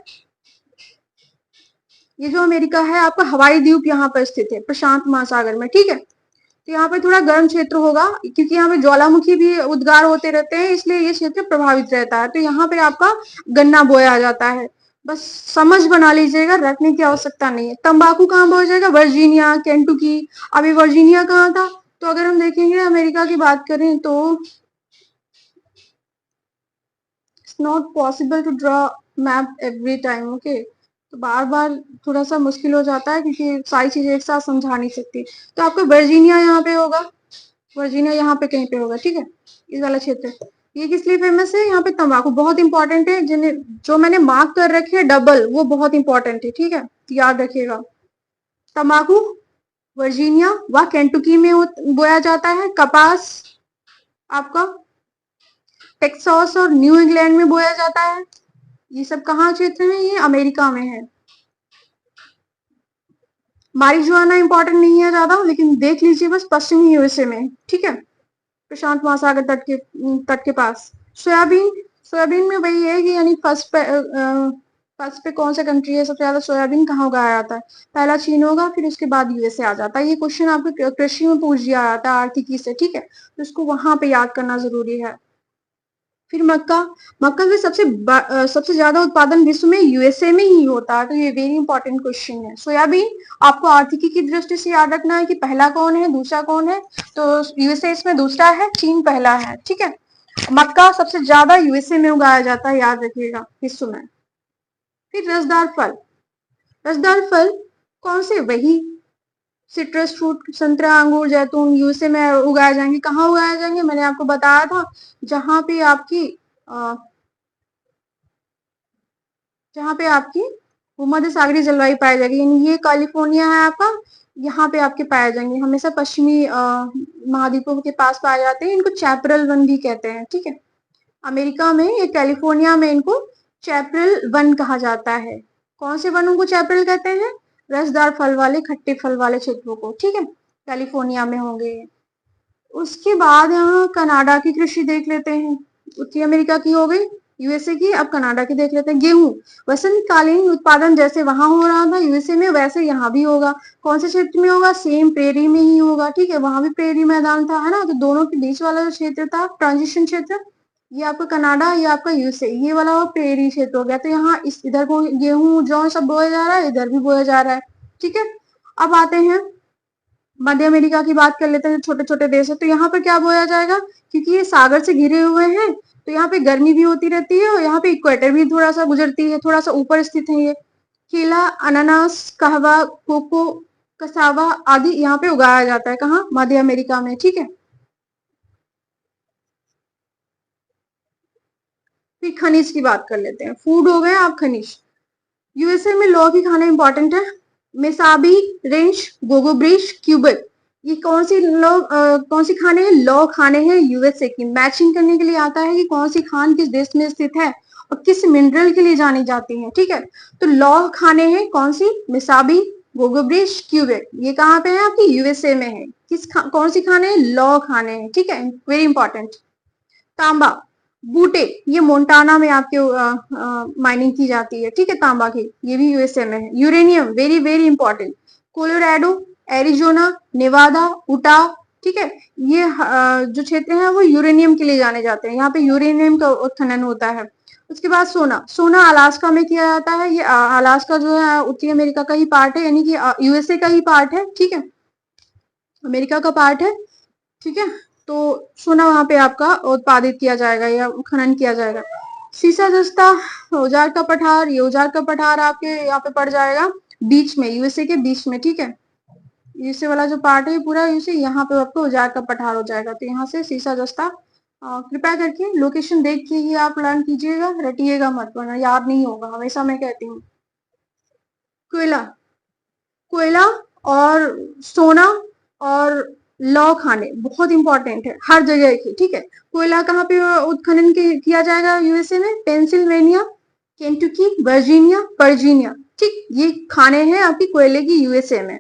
ये जो अमेरिका है आपका हवाई द्वीप यहाँ पर स्थित है, प्रशांत महासागर में। ठीक है, तो यहाँ पे थोड़ा गर्म क्षेत्र होगा क्योंकि यहाँ पे ज्वालामुखी भी उद्गार होते रहते हैं, इसलिए ये क्षेत्र प्रभावित रहता है। तो यहाँ पे आपका गन्ना बोया जाता है, बस समझ बना लीजिएगा, रखने की आवश्यकता नहीं है। तंबाकू कहाँ बोया जाएगा? Virginia, Kentucky. अभी वर्जीनिया कहाँ था? तो अगर हम देखेंगे अमेरिका की बात करें तो it's not possible to draw map every time. Okay, तो बार बार थोड़ा सा मुश्किल हो जाता है क्योंकि सारी चीजें एक साथ समझा नहीं सकती। तो आपका वर्जीनिया यहाँ पे होगा, वर्जीनिया यहाँ पे कहीं पे होगा। ठीक है, इस वाला क्षेत्र। ये किस लिए फेमस है? यहाँ पे तंबाकू बहुत इंपॉर्टेंट है, जिन्हें जो मैंने मार्क कर रखे है डबल, वो बहुत इंपॉर्टेंट है, ठीक है, तो याद रखिएगा। तंबाकू वर्जीनिया व केंटुकी में बोया जाता है। कपास आपका टेक्सास और न्यू इंग्लैंड में बोया जाता है। ये सब कहाँ क्षेत्र है? ये अमेरिका में है। मारिजुआना इंपॉर्टेंट नहीं है ज्यादा, लेकिन देख लीजिए बस, पश्चिमी यूएसए में, ठीक है, प्रशांत महासागर तट के पास। सोयाबीन, सोयाबीन में वही है कि यानी फर्स्ट पे कौन सा कंट्री है सबसे ज्यादा सोयाबीन कहाँ उगाया जाता है? पहला चीन होगा, फिर उसके बाद यूएसए आ जाता है। ये क्वेश्चन आपको कृषि में पूछ दिया जाता है आर्थिकी से, ठीक है, तो इसको वहां पे याद करना जरूरी है। फिर मक्का, मक्का का सबसे ज्यादा उत्पादन विश्व में यूएसए में ही होता है, तो ये वेरी इंपॉर्टेंट क्वेश्चन है। सोयाबीन आपको आर्थिकी की दृष्टि से याद रखना है कि पहला कौन है, दूसरा कौन है, तो यूएसए इसमें दूसरा है, चीन पहला है, ठीक है। मक्का सबसे ज्यादा यूएसए में उगाया जाता है, याद रखिएगा विश्व में। फिर रसदार फल, रसदार फल कौन से? वही सिट्रस फ्रूट, संतरा, अंगूर, जैतून यूएसए में उगाए जाएंगे। कहाँ उगाए जाएंगे? मैंने आपको बताया था, जहां पे आपकी जहाँ पे आपकी भूमध्य सागरीय जलवायु पाई जाएगी, यानी ये कैलिफोर्निया है आपका, यहाँ पे आपके पाए जाएंगे। हमेशा पश्चिमी महाद्वीपों के पास पाए जाते हैं। इनको चैपरल वन भी कहते हैं, ठीक है। अमेरिका में या कैलिफोर्निया में इनको चैपरल वन कहा जाता है। कौन से वनों को चैपरल कहते हैं? रसदार फल वाले, खट्टे फल वाले क्षेत्रों को, ठीक है, कैलिफोर्निया में होंगे। उसके बाद यहाँ कनाडा की कृषि देख लेते हैं। उत्तरी अमेरिका की हो गई, यूएसए की, अब कनाडा की देख लेते हैं। गेहूं वसंतकालीन उत्पादन जैसे वहां हो रहा था यूएसए में, वैसे यहाँ भी होगा। कौन से क्षेत्र में होगा? सेम प्रेरी में ही होगा, ठीक है, वहां भी प्रेरी मैदान था, है ना, तो दोनों के बीच वाला जो क्षेत्र था ट्रांजिशन क्षेत्र, ये आपका कनाडा, ये आपका यूएसए, ये वाला प्रेरी क्षेत्र हो गया। तो यहाँ इस इधर को गेहूं जौ सब बोया जा रहा है, इधर भी बोया जा रहा है, ठीक है। अब आते हैं मध्य अमेरिका की, बात कर लेते हैं, छोटे छोटे देश है, तो यहाँ पर क्या बोया जाएगा? क्योंकि ये सागर से घिरे हुए हैं, तो यहाँ पे गर्मी भी होती रहती है, और यहाँ पे इक्वेटर भी थोड़ा सा गुजरती है, थोड़ा सा ऊपर स्थित है ये। केला, अनानास, कहवा, कोको, कसावा आदि यहाँ पे उगाया जाता है। कहाँ? मध्य अमेरिका में, ठीक है। फिर खनिज की बात कर लेते हैं। फूड हो गए, आप खनिज। यूएसए में लौ की खाना इंपॉर्टेंट है। मेसाबी, रेंच, गोगोब्रिश, क्यूबेक, ये कौन सी खाने हैं? लौ खाने हैं यूएसए की। मैचिंग करने के लिए आता है कि कौन सी खान किस देश में स्थित है और किस मिनरल के लिए जानी जाती है, ठीक है। तो लौ खाने हैं कौन सी? मिसाबी, गोगोब्रिश, क्यूबेक, ये कहाँ पे है? आपकी यूएसए में है। कौन सी खाने हैं? लौ खाने हैं, ठीक है, वेरी इंपॉर्टेंट। तांबा, बूटे, ये मोन्टाना में आपके माइनिंग की जाती है, ठीक है, तांबा की, ये भी यूएसए में है। Uranium, very very important. Colorado, Arizona, Nevada, Utah, ठीक है, ये जो क्षेत्र है वो यूरेनियम के लिए जाने जाते हैं। यहाँ पे यूरेनियम का उत्खनन होता है। उसके बाद सोना, सोना अलास्का में किया जाता है। ये अलास्का जो है उत्तरी अमेरिका का ही पार्ट है, यानी कि यूएसए का ही पार्ट है, ठीक है, अमेरिका का पार्ट है, ठीक है। तो सोना वहां पे आपका उत्पादित किया जाएगा या खनन किया जाएगा। सीसा जस्ता, औजार का पठार, ये औजार का पठार आपके यहाँ पे पड़ जाएगा बीच में, यूएसए के बीच में, ठीक है। यूएसए वाला जो पार्ट है पूरा यूएसए, यहाँ पे आपको औजार का पठार हो जाएगा। तो यहाँ से सीसा जस्ता, कृपया करके लोकेशन देख के ही आप लर्न कीजिएगा, रटिएगा मत, वरना याद नहीं होगा, हमेशा मैं कहती हूँ। कोयला, कोयला और सोना और लौ खाने बहुत इंपॉर्टेंट है हर जगह की, ठीक है। कोयला कहाँ पे उत्खनन किया जाएगा यूएसए में? पेंसिल्वेनिया, केंटुकी, वर्जीनिया, वर्जीनिया, ठीक, ये खाने हैं आपकी कोयले की यूएसए में।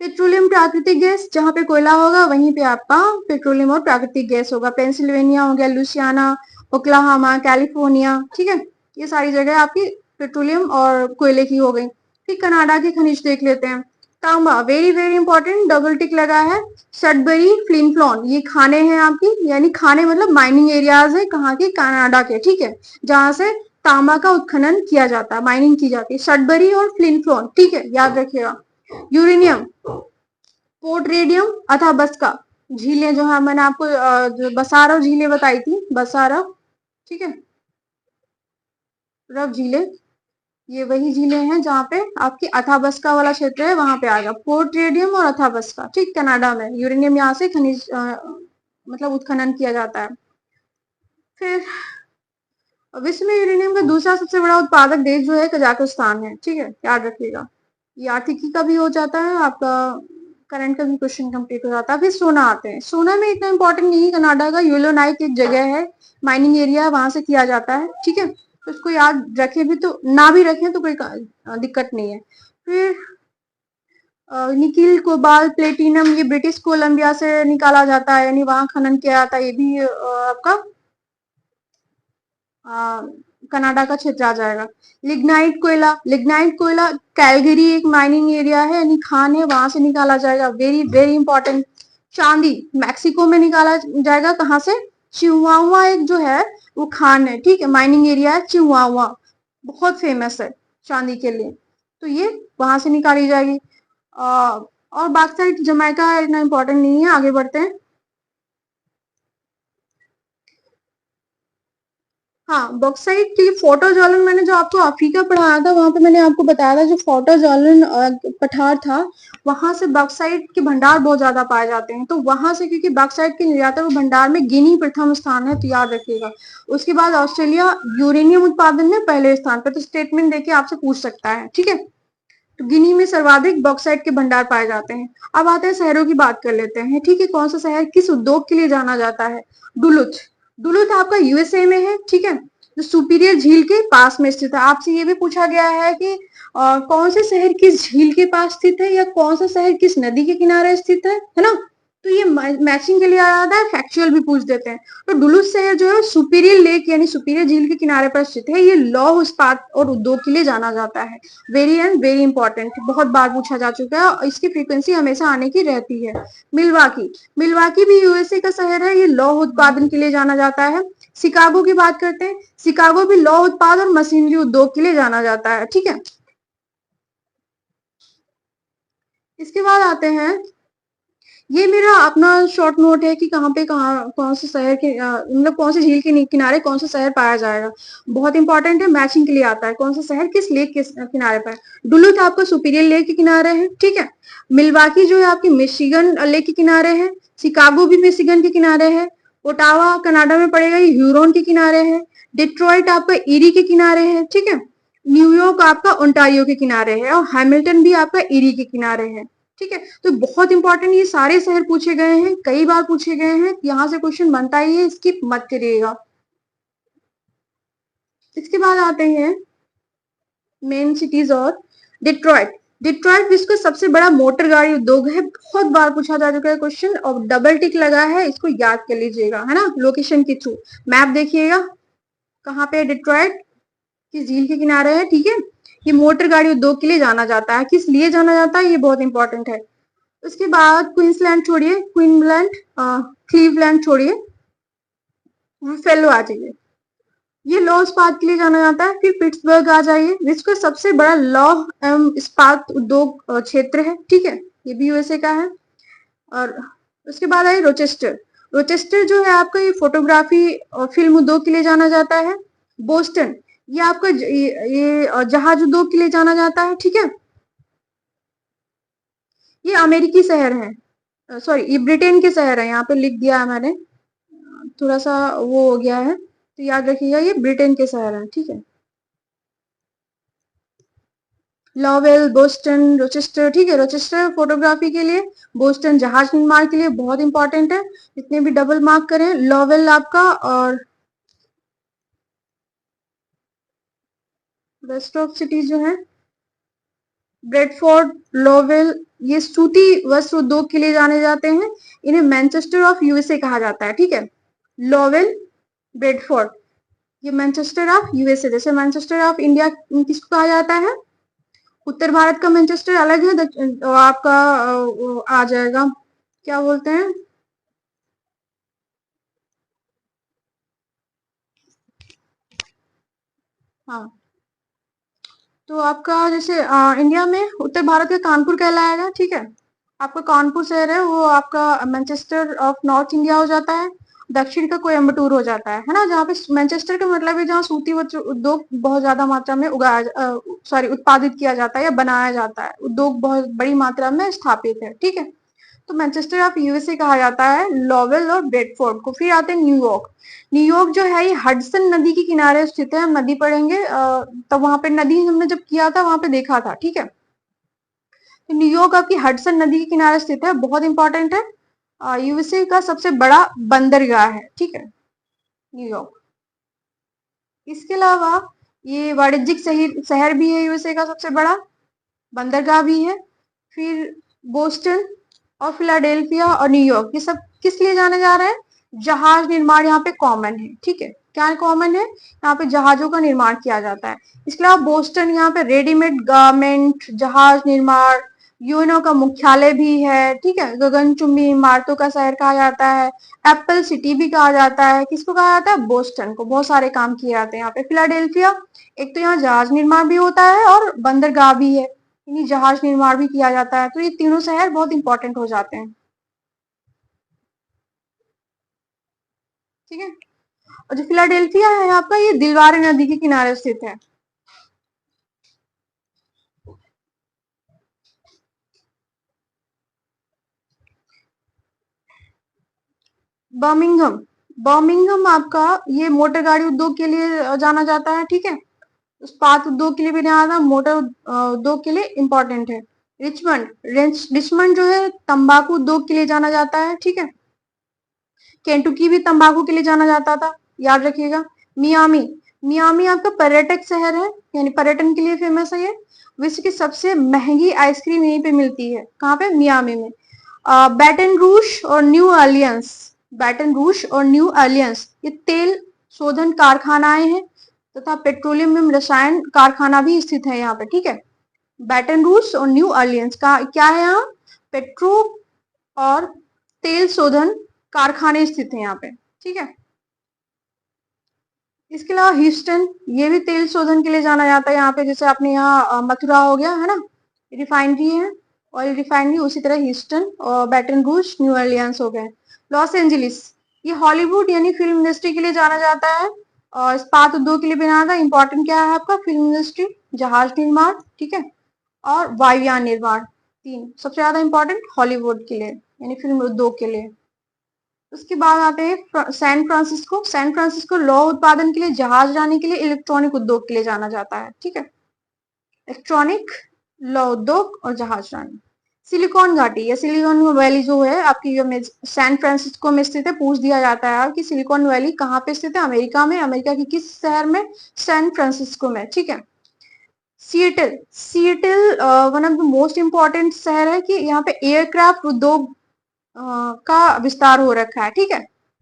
पेट्रोलियम, प्राकृतिक गैस, जहां पे कोयला होगा वहीं पे आपका पेट्रोलियम और प्राकृतिक गैस होगा। पेंसिल्वेनिया हो गया, लुसियाना, ओक्लाहोमा, कैलिफोर्निया, ठीक है, ये सारी जगह आपकी पेट्रोलियम और कोयले की हो गई। फिर कनाडा के खनिज देख लेते हैं। तांबा, very very important, double tick लगा है। सडबरी, फ्लिनफ्लॉन, ये खाने हैं आपकी, यानी खाने मतलब माइनिंग एरियाज है, कहाँ के? कनाडा के, ठीक है, जहां से तांबा का उत्खनन किया जाता है, माइनिंग की जाती है। सडबरी और फ्लिनफ्लॉन, ठीक है, याद रखिएगा। यूरेनियम, पोर्ट रेडियम, अथाबस्का, झीलें जो है मैंने आपको जो बसारव झीलें बताई थी, बसारव, ठीक है, रव झीलें, ये वही झीलें हैं जहाँ पे आपकी अथाबस्का वाला क्षेत्र है, वहां पे आएगा पोर्ट रेडियम और अथाबस्का, ठीक, कनाडा में। यूरेनियम यहाँ से खनिज मतलब उत्खनन किया जाता है। फिर विश्व में यूरेनियम का दूसरा सबसे बड़ा उत्पादक देश जो है कजाकिस्तान है, ठीक है, याद रखिएगा। ये आर्थिकी का भी हो जाता है आपका, करंट का भी क्वेश्चन कंप्लीट हो जाता है। फिर सोना आते हैं। सोना में इतना इंपॉर्टेंट नहीं है, कनाडा का यूलोनाइक एक जगह है, माइनिंग एरिया, वहां से किया जाता है, ठीक है। तो उसको याद रखे भी तो ना भी रखें तो कोई दिक्कत नहीं है। फिर निकिल, कोबाल्ट, प्लेटिनम ये ब्रिटिश कोलंबिया से निकाला जाता है, यानी वहां खनन किया जाता है। ये भी आपका कनाडा का क्षेत्र आ जाएगा। लिग्नाइट कोयला कैलगरी एक माइनिंग एरिया है, यानी खान है, वहां से निकाला जाएगा। Very very important. चांदी मैक्सिको में निकाला जाएगा, कहाँ से? चिहुआहुआ एक जो है वो खान है, ठीक है, माइनिंग एरिया है चिहुआहुआ, बहुत फेमस है चांदी के लिए, तो ये वहां से निकाली जाएगी। और बॉक्साइट जमैका इतना इंपॉर्टेंट नहीं है, आगे बढ़ते हैं। हाँ, बॉक्साइट की फोटो ज्वलन, मैंने जो आपको अफ्रीका पढ़ाया था वहां पे मैंने आपको बताया था, जो फोटो ज्वलन पठार था, वहां से बॉक्साइट के भंडार बहुत ज्यादा पाए जाते हैं। तो वहां से, क्योंकि बॉक्साइट के निर्यात और भंडार में गिनी प्रथम स्थान है, तो याद रखिएगा। उसके बाद ऑस्ट्रेलिया यूरेनियम उत्पादन में पहले स्थान पर, तो स्टेटमेंट देके आपसे पूछ सकता है, ठीक है। तो गिनी में सर्वाधिक बॉक्साइट के भंडार पाए जाते हैं। अब आते हैं शहरों की बात कर लेते हैं, ठीक है। कौन सा शहर किस उद्योग के लिए जाना जाता है? डुलुथ। डुलुथ आपका यूएसए में है, ठीक है, जो सुपीरियर झील के पास में स्थित है। आपसे ये भी पूछा गया है कि कौन से शहर किस झील के पास स्थित है, या कौन सा शहर किस नदी के किनारे स्थित है ना। तो ये मैचिंग के लिए आ जाता है, फैक्चुअल भी पूछ देते हैं। तो डुलुथ शहर जो है सुपीरियर लेक यानी सुपीरियर झील के किनारे पर स्थित है। ये लौह इस्पात और उद्योग के लिए जाना जाता है। वेरी एंड वेरी इंपॉर्टेंट, बहुत बार पूछा जा चुका है और इसकी फ्रीक्वेंसी हमेशा आने की रहती है। मिलवाकी, मिलवाकी भी यूएसए का शहर है, ये लौह उत्पादन के लिए जाना जाता है। शिकागो की बात करते हैं, शिकागो भी लौह उत्पाद और मशीनरी उद्योग के लिए जाना जाता है, ठीक है। इसके बाद आते हैं, ये मेरा अपना शॉर्ट नोट है कि कहाँ पे कहाँ कौन से शहर के मतलब कौन से झील के किनारे कौन सा शहर पाया जाएगा। बहुत इंपॉर्टेंट है, मैचिंग के लिए आता है, कौन सा शहर किस लेक के किनारे पर। डुलुथ आपका सुपीरियर लेक के किनारे है, ठीक है। मिलवाकी जो है आपकी मिशिगन लेक के किनारे है। शिकागो भी मिशिगन के किनारे है। ओटावा कनाडा में पड़ेगा, ये ह्यूरोन के किनारे है। डिट्रॉइट आपका ईरी के किनारे है, ठीक है। न्यूयॉर्क आपका ओंटारियो के किनारे है, और हैमिल्टन भी आपका ईरी के किनारे है, ठीक है। तो बहुत इंपॉर्टेंट, ये सारे शहर पूछे गए हैं, कई बार पूछे गए हैं, यहाँ से क्वेश्चन बनता ही है, स्किप मत करिएगा। इसके बाद आते हैं मेन सिटीज और डिट्रॉइट। डिट्रॉइट विश्व का सबसे बड़ा मोटर गाड़ी उद्योग है, बहुत बार पूछा जा चुका है क्वेश्चन, और डबल टिक लगा है, इसको याद कर लीजिएगा, है ना, लोकेशन के थ्रू। मैप देखिएगा कहाँ पे डिट्रॉइट, किस झील के किनारे है, ठीक है। ये मोटर गाड़ी उद्योग के लिए जाना जाता है, किस लिए जाना जाता है ये बहुत इंपॉर्टेंट है। उसके बाद क्वींसलैंड छोड़िए, क्वीनलैंड, क्लीवलैंड छोड़िए, फेलो आ जाइए, ये लौह इस्पात के लिए जाना जाता है। फिर पिट्सबर्ग आ जाइए, विश्व का सबसे बड़ा लौह एवं इस्पात उद्योग क्षेत्र है, ठीक है, ये भी यूएसए का है। और उसके बाद आई रोचेस्टर। रोचेस्टर जो है आपका, ये फोटोग्राफी और फिल्म उद्योग के लिए जाना जाता है। बोस्टन, ये आपका ये जहाज उद्योग के लिए जाना जाता है, ठीक है। ये अमेरिकी शहर है, सॉरी ये ब्रिटेन के शहर है, यहाँ पे लिख दिया है मैंने, थोड़ा सा वो हो गया है, तो याद रखिएगा ये ब्रिटेन के शहर है, ठीक है। लॉवेल, बोस्टन, रोचेस्टर, ठीक है। रोचेस्टर फोटोग्राफी के लिए, बोस्टन जहाज निर्माण के लिए, बहुत इंपॉर्टेंट है, इतने भी डबल मार्क करें। लॉवेल आपका, और रेस्ट ऑफ सिटीज जो है, ब्रेडफोर्ड, लोवेल, ये सूती वस्त्र उद्योग के लिए जाने जाते हैं, इन्हें मैनचेस्टर ऑफ यूएसए कहा जाता है, ठीक है। लोवेल, ब्रेडफोर्ड, ये मैनचेस्टर ऑफ यूएसए, जैसे मैनचेस्टर ऑफ इंडिया किसको कहा जाता है, उत्तर भारत का मैनचेस्टर अलग है, आपका आ जाएगा, क्या बोलते हैं, हाँ, तो आपका जैसे इंडिया में उत्तर भारत का कानपुर कहलाएगा, ठीक है। आपका कानपुर शहर है वो आपका मैनचेस्टर ऑफ नॉर्थ इंडिया हो जाता है। दक्षिण का कोयम्बटूर हो जाता है ना, जहाँ पे मैनचेस्टर का मतलब है जहाँ सूती वस्त्र उद्योग बहुत ज्यादा मात्रा में उगाया, सॉरी उत्पादित किया जाता है या बनाया जाता है, उद्योग बहुत बड़ी मात्रा में स्थापित है, ठीक है। तो मैनचेस्टर ऑफ यूएसए कहा जाता है लॉवेल और बेडफोर्ड को। फिर आते हैं न्यूयॉर्क। न्यूयॉर्क जो है ये हडसन नदी के किनारे स्थित है। हम नदी पढ़ेंगे तब वहां पे नदी हमने जब किया था वहां पे देखा था, ठीक है। तो न्यूयॉर्क आपकी हडसन नदी के किनारे स्थित है, बहुत इंपॉर्टेंट है। यूएसए का सबसे बड़ा बंदरगाह है, ठीक है, न्यूयॉर्क। इसके अलावा ये वाणिज्यिक शहर शहर भी है यूएसए का सबसे बड़ा, बंदरगाह भी है। फिर बोस्टन और फिलाडेल्फिया और न्यूयॉर्क ये सब किस लिए जाने जा रहे हैं? जहाज निर्माण यहाँ पे कॉमन है, ठीक है। क्या कॉमन है? यहाँ पे जहाजों का निर्माण किया जाता है। इसके अलावा बोस्टन यहाँ पे रेडीमेड गारमेंट, जहाज निर्माण, यूएनओ का मुख्यालय भी है, ठीक है। गगनचुंबी इमारतों का शहर कहा जाता है। एप्पल सिटी भी कहा जाता है। किसको कहा जाता है? बोस्टन को। बहुत सारे काम किए जाते हैं यहाँ पे। फिलाडेल्फिया, एक तो यहाँ जहाज निर्माण भी होता है और बंदरगाह भी है, यानी जहाज निर्माण भी किया जाता है। तो ये तीनों शहर बहुत इंपॉर्टेंट हो जाते हैं, ठीक है। और जो फिलाडेल्फिया है आपका, ये दिलवारे नदी के किनारे स्थित है। बर्मिंघम, बर्मिंघम आपका ये मोटर गाड़ी उद्योग के लिए जाना जाता है, ठीक है। इस्पात उद्योग के लिए भी जाना जाता है, मोटर उद्योग के लिए इंपॉर्टेंट है। रिचमंड, रिचमंड जो है तंबाकू उद्योग के लिए जाना जाता है, ठीक है। केंटुकी भी तंबाकू के लिए जाना जाता था, याद रखिएगा। मियामी, मियामी आपका पर्यटक शहर है, यानी पर्यटन के लिए फेमस है ये। विश्व की सबसे महंगी आइसक्रीम यहीं पे मिलती है, कहाँ पे? मियामी में। बैटन रूश और न्यू ऑरलियंस, बैटन रूश और न्यू ऑरलियंस ये तेल शोधन कारखानाएं हैं तथा पेट्रोलियम एवं रसायन कारखाना भी स्थित है यहाँ पे, ठीक है। बैटन रूज और न्यू ऑरलियंस का क्या है? यहाँ पेट्रो और तेल शोधन कारखाने स्थित हैं यहाँ पे, ठीक है। इसके अलावा ह्यूस्टन, ये भी तेल शोधन के लिए जाना जाता है यहाँ पे। जैसे आपने यहाँ मथुरा हो गया है ना, रिफाइनरी है, ऑयल रिफाइनरी, उसी तरह ह्यूस्टन और बैटन रूज, न्यू ऑरलियंस हो गए। लॉस एंजलिस, ये हॉलीवुड यानी फिल्म इंडस्ट्री के लिए जाना जाता है और इस्पात उद्योग के लिए भी जाना जाता है। इंपॉर्टेंट क्या है आपका? फिल्म इंडस्ट्री, जहाज निर्माण, ठीक है, और वायुयान निर्माण, तीन सबसे ज्यादा इंपॉर्टेंट हॉलीवुड के लिए यानी फिल्म उद्योग के लिए। उसके बाद आते हैं सैन फ्रांसिस्को। सैन फ्रांसिस्को लौह उत्पादन के लिए, जहाज जाने के लिए, इलेक्ट्रॉनिक उद्योग के लिए जाना जाता है, ठीक है। इलेक्ट्रॉनिक, लौह उद्योग और जहाज जाने। सिलिकॉन घाटी या सिलिकॉन वैली जो है आपकी सैन फ्रांसिस्को में स्थित है। पूछ दिया जाता है कि सिलिकॉन वैली कहाँ पे स्थित है? अमेरिका में। अमेरिका की किस शहर में? सैन फ्रांसिस्को में, ठीक है। Seattle, Seattle one of the most important शहर है कि यहाँ पे एयरक्राफ्ट उद्योग का विस्तार हो रखा है, ठीक है।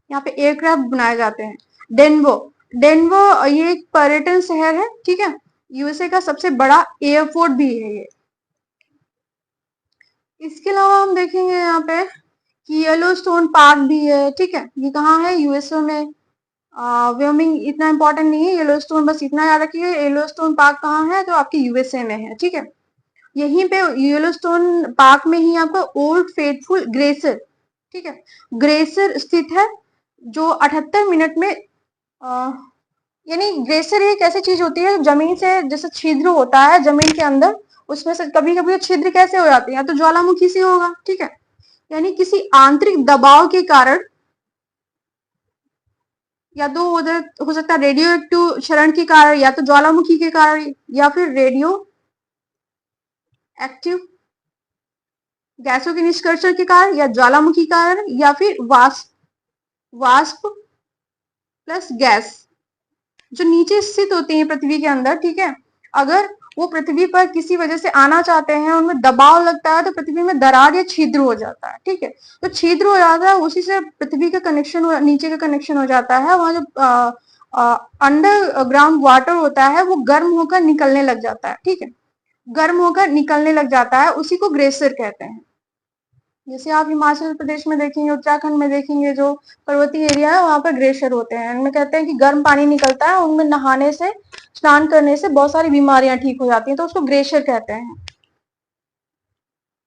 यहाँ पे एयरक्राफ्ट बनाए जाते हैं। डेनवो, डेनवो ये एक पर्यटन शहर है, ठीक है। यूएसए का सबसे बड़ा एयरपोर्ट भी है ये। इसके अलावा हम देखेंगे यहाँ पे कि येलोस्टोन पार्क भी है, ठीक है। ये कहाँ है? यूएसए में। व्योमिंग इतना इंपॉर्टेंट नहीं है, येलोस्टोन बस इतना याद रखिए। येलोस्टोन पार्क कहाँ है? तो आपके यूएसए में है, ठीक है। यहीं पे येलोस्टोन पार्क में ही आपका ओल्ड फेथफुल ग्लेशियर, ठीक है, ग्लेशियर स्थित है, जो 78 मिनट में यानी ग्लेशियर एक ऐसी चीज होती है जमीन से जैसे छिद्र होता है जमीन के अंदर, उसमें से कभी कभी छिद्र कैसे हो जाते हैं? या तो ज्वालामुखी से होगा, ठीक है, यानी किसी आंतरिक दबाव के कारण, या तो हो सकता है रेडियो एक्टिव क्षरण के कारण, या तो ज्वालामुखी के कारण, या फिर रेडियो एक्टिव गैसों के निष्कर्षण के कारण, या ज्वालामुखी कारण, या फिर वाष्प, वाष्प प्लस गैस जो नीचे स्थित होती है पृथ्वी के अंदर, ठीक है। अगर वो पृथ्वी पर किसी वजह से आना चाहते हैं, उनमें दबाव लगता है, तो पृथ्वी में दरार या छिद्र हो जाता है, ठीक है। तो छिद्र हो जाता है, उसी से पृथ्वी का कनेक्शन, नीचे का कनेक्शन हो जाता है। वहां जो अंडरग्राउंड वाटर होता है वो गर्म होकर निकलने लग जाता है, ठीक है, गर्म होकर निकलने लग जाता है, उसी को ग्लेशियर कहते हैं। जैसे आप हिमाचल प्रदेश में देखेंगे, उत्तराखंड में देखेंगे, जो पर्वतीय एरिया है वहां पर ग्लेशियर होते हैं। उनमें कहते हैं कि गर्म पानी निकलता है, उनमें नहाने से, स्नान करने से बहुत सारी बीमारियां ठीक हो जाती हैं, तो उसको ग्लेशियर कहते हैं।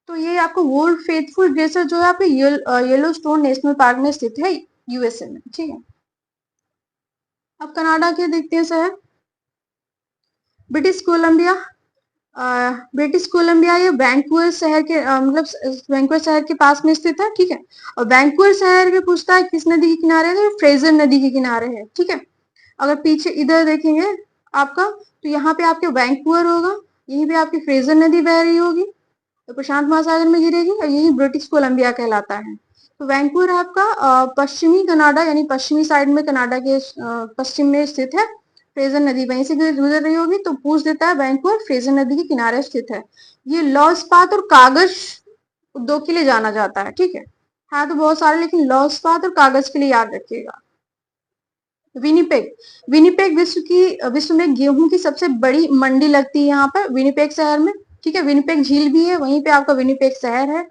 तो ये आपको वर्ल्ड फेथफुल ग्लेशियर जो है आपके येलोस्टोन नेशनल पार्क में स्थित है, यूएसए में, ठीक है। अब कनाडा के देखते हैं शहर। ब्रिटिश कोलंबिया, ब्रिटिश कोलंबिया ये वैंकूवर शहर के मतलब वैंकूवर शहर के पास में स्थित है, ठीक है। और वैंकूवर शहर के पूछता है किस नदी के किनारे है, तो फ्रेजर नदी के किनारे है, ठीक है। अगर पीछे इधर देखेंगे आपका, तो यहाँ पे आपके वैंकूवर होगा, यहीं पे आपकी फ्रेजर नदी बह रही होगी, तो प्रशांत महासागर में गिरेगी, और यही ब्रिटिश कोलंबिया कहलाता है। तो वैंकूवर आपका पश्चिमी कनाडा यानी पश्चिमी साइड में कनाडा के पश्चिम में स्थित है। फ्रेजर नदी वहीं से गुजर रही होगी, तो पूछ देता है वैंकूवर फ्रेजर नदी के किनारे स्थित है। ये लौह इस्पात और कागज उद्योग के लिए जाना जाता है, ठीक है। हाँ तो बहुत सारे, लेकिन लौह इस्पात और कागज के लिए याद रखिएगा। विनिपेग, विनिपेग विश्व में गेहूं की सबसे बड़ी मंडी लगती है यहाँ पर विनिपेग शहर में, ठीक है। विनिपेग झील भी है, वहीं पे आपका विनिपेग शहर है।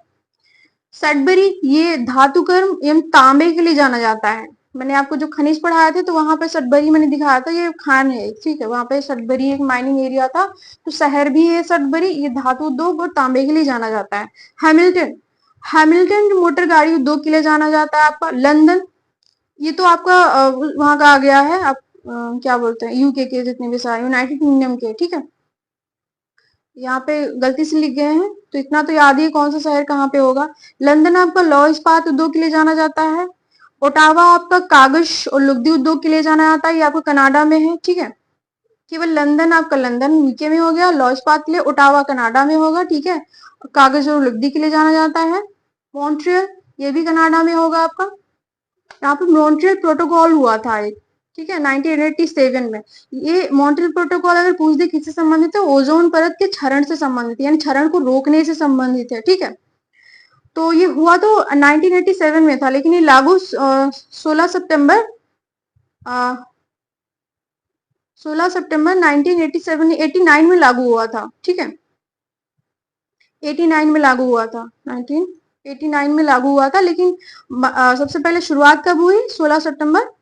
सडबरी ये धातुकर्म एवं तांबे के लिए जाना जाता है। मैंने आपको जो खनिज पढ़ाया थे, तो वहां पे सडबरी मैंने दिखाया था, ये खान है, ठीक है। वहां पे सडबरी एक माइनिंग एरिया था, तो शहर भी है सडबरी, ये धातु उद्योग और तांबे के लिए जाना जाता है। हैमिल्टन, हैमिल्टन मोटर गाड़ी उद्योग के लिए जाना जाता है आपका। लंदन, ये तो आपका वहां का आ गया है, आप क्या बोलते हैं, यूके के जितने भी सारे, यूनाइटेड किंगडम के, ठीक है। यहाँ पे गलती से लिख गए हैं, तो इतना तो याद ही है कौन सा शहर कहाँ पे होगा। लंदन आपका लौह इस्पात उद्योग के लिए जाना जाता है। ओटावा आपका कागज और लुगदी उद्योग के लिए जाना जाता है, ये आपको कनाडा में है, ठीक है। केवल लंदन आपका लंदन यूके में हो गया, लौह इस्पात के लिए ओटावा कनाडा में होगा, ठीक है। कागज और लुगदी के लिए जाना जाता है। मॉन्ट्रियल, ये भी कनाडा में होगा आपका। यहाँ पे मॉन्ट्रियल प्रोटोकॉल हुआ था एक, ठीक है, 1987 में। ये मॉन्ट्रियल प्रोटोकॉल अगर पूछ दे किससे संबंधित है, ओजोन परत के क्षरण से संबंधित है, यानी क्षरण को रोकने से संबंधित है, ठीक है। तो ये हुआ तो 1987 में था, लेकिन ये लागू 16 सितंबर 89 में लागू हुआ था, ठीक है। 89 में लागू हुआ था, 1989 में लागू हुआ था, लेकिन सबसे पहले शुरुआत कब हुई, 16 सितंबर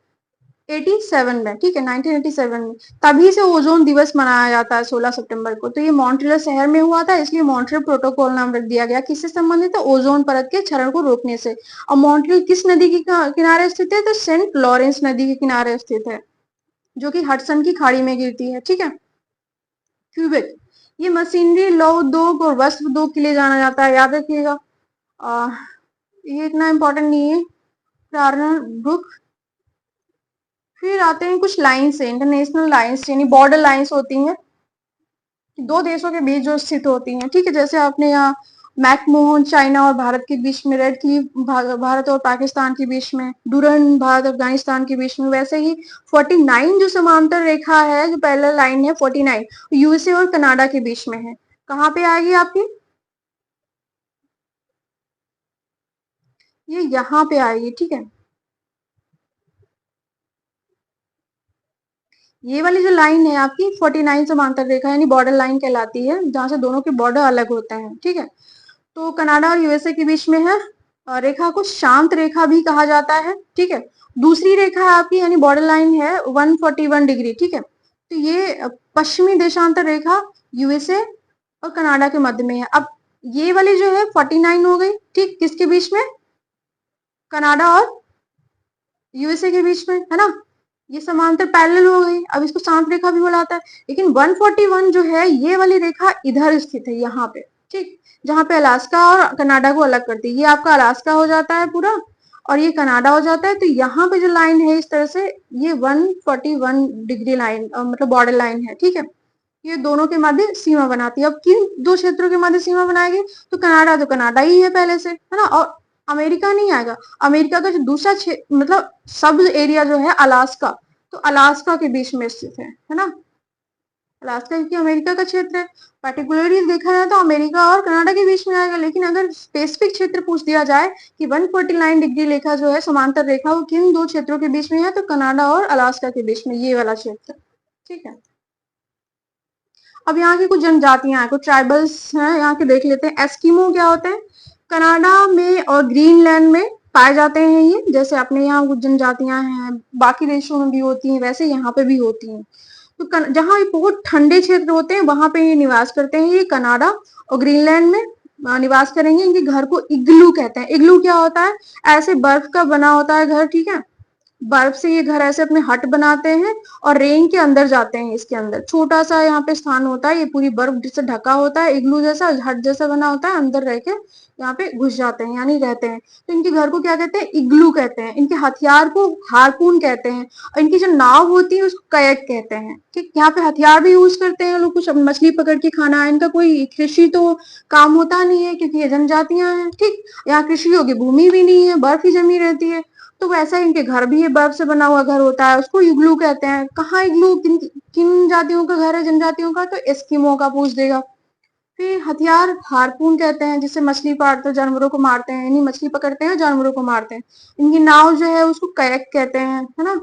87 में, ठीक है, 1987 में। तभी से ओजोन दिवस मनाया जाता है 16 सितंबर को। तो ये मॉन्ट्रियल शहर में हुआ था, इसलिए मॉन्ट्रियल प्रोटोकॉल नाम रख दिया गया। किससे संबंधित है, ओजोन परत के क्षरण को रोकने से। और मॉन्ट्रियल किस नदी के किनारे स्थित है, तो सेंट लॉरेंस नदी के किनारे स्थित है, जो कि हडसन की खाड़ी में गिरती है, ठीक है। क्यूबेक, ये मशीनरी, लौह उद्योग और वस्त्र उद्योग के लिए जाना जाता है, याद रखिएगा। ये इतना इंपॉर्टेंट नहीं है। ब्रुक, फिर आते हैं कुछ लाइन्स है, इंटरनेशनल लाइन्स यानी बॉर्डर लाइन्स होती हैं, दो देशों के बीच जो स्थित होती हैं, ठीक है। जैसे आपने यहाँ मैकमोहन चाइना और भारत के बीच में, रेड क्लिफ भारत और पाकिस्तान के बीच में, डूरन भारत अफगानिस्तान के बीच में, वैसे ही 49 जो समांतर रेखा है, जो पैरेलल लाइन है 49, यूएसए और कनाडा के बीच में है। कहाँ पे आएगी आपकी, ये यहाँ पे आएगी, ठीक है। ये वाली जो लाइन है आपकी 49 समांतर रेखा यानी बॉर्डर लाइन कहलाती है, जहां से दोनों के बॉर्डर अलग होते हैं, ठीक है। तो कनाडा और यूएसए के बीच में है, रेखा को शांत रेखा भी कहा जाता है, ठीक है। दूसरी रेखा आपकी यानी बॉर्डर लाइन है 141 डिग्री, ठीक है। तो ये पश्चिमी देशांतर रेखा यूएसए और कनाडा के मध्य में है। अब ये वाली जो है 49 हो गई, ठीक, किसके बीच में, कनाडा और यूएसए के बीच में, है ना। ये समांतर पैरेलल हो गई, अब इसको शांत रेखा भी बुलाता है। लेकिन 141 जो है, ये वाली रेखा इधर स्थित है, यहाँ पे, ठीक, जहां पे अलास्का और कनाडा को अलग करती है। ये आपका अलास्का हो जाता है पूरा, और ये कनाडा हो जाता है। तो यहाँ पे जो लाइन है इस तरह से, ये 141 डिग्री लाइन मतलब बॉर्डर लाइन है, ठीक है। ये दोनों के मध्य सीमा बनाती है। अब किन दो क्षेत्रों के मध्य सीमा बनाएगी, तो कनाडा ही है पहले से, है ना, और अमेरिका नहीं आएगा। अमेरिका का जो दूसरा मतलब सब एरिया जो है अलास्का, तो अलास्का के बीच में स्थित है ना। अलास्का क्योंकि अमेरिका का क्षेत्र है। पर्टिकुलरली देखा जाए तो अमेरिका और कनाडा के बीच में आएगा, लेकिन अगर स्पेसिफिक क्षेत्र पूछ दिया जाए कि 149 डिग्री रेखा जो है समांतर रेखा, वो किन दो क्षेत्रों के बीच में है, तो कनाडा और अलास्का के बीच में, ये वाला क्षेत्र, ठीक है। अब यहाँ की कुछ जनजातियां हैं, कुछ ट्राइबल्स हैं यहाँ के, देख लेते हैं। एस्किमो क्या होते हैं, कनाडा में और ग्रीनलैंड में पाए जाते हैं ये। जैसे अपने यहाँ कुछ जनजातियां हैं, बाकी देशों में भी होती हैं, वैसे यहाँ पे भी होती हैं। तो जहाँ बहुत ठंडे क्षेत्र होते हैं वहां पे ये निवास करते हैं। ये कनाडा और ग्रीनलैंड में निवास करेंगे। इनके घर को इग्लू कहते हैं। इग्लू क्या होता है, ऐसे बर्फ का बना होता है घर, ठीक है। बर्फ से ये घर ऐसे अपने हट बनाते हैं और रेन के अंदर जाते हैं। इसके अंदर छोटा सा यहाँ पे स्थान होता है, ये पूरी बर्फ से ढका होता है, इग्लू जैसा हट जैसा बना होता है, अंदर रह के यहाँ पे घुस जाते हैं यानी रहते हैं। तो इनके घर को क्या कहते हैं? इग्लू कहते हैं। इनके हथियार को हारपून कहते हैं और इनकी जो नाव होती है उसको कयक कहते हैं। ठीक, यहाँ पे हथियार भी यूज करते हैं लोग, कुछ मछली पकड़ के खाना। इनका कोई कृषि तो काम होता नहीं है क्योंकि ये जनजातियां हैं। ठीक, यहाँ कृषि योग्य भूमि भी नहीं है, बर्फ ही जमी रहती है। तो वैसा इनके घर भी, ये बर्फ से बना हुआ घर होता है, उसको इग्लू कहते हैं। कहाँ इग्लू, किन किन जातियों का घर है जनजातियों का? तो एस्किमो का पूछ देगा। फिर हथियार हारपून कहते हैं, जिससे मछली पालते जानवरों को मारते हैं, यानी मछली पकड़ते हैं जानवरों को मारते हैं। इनकी नाव जो है उसको कयक कहते हैं, है ना।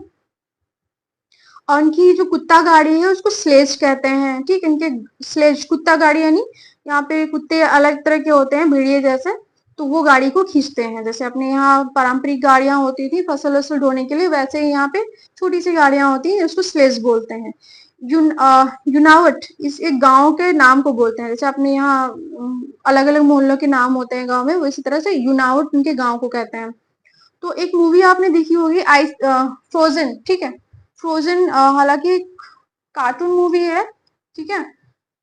और इनकी जो कुत्ता गाड़ी है उसको स्लेज कहते हैं। ठीक, इनके स्लेज कुत्ता गाड़ी यानी यहाँ पे कुत्ते अलग तरह के होते हैं, भेड़िए जैसे, तो वो गाड़ी को खींचते हैं। जैसे अपने यहाँ पारंपरिक गाड़ियां होती थी फसल वसल ढोने के लिए, वैसे ही यहाँ पे छोटी सी गाड़ियां होती हैं, उसको स्लेज बोलते हैं। यूनावट इस एक गांव के नाम को बोलते हैं। जैसे अपने यहाँ अलग अलग मोहल्लों के नाम होते हैं गांव में, वो इसी तरह से यूनावट उनके गांव को कहते हैं। तो एक मूवी आपने देखी होगी आइस, फ्रोजन। ठीक है, फ्रोजन हालांकि कार्टून मूवी है, ठीक है।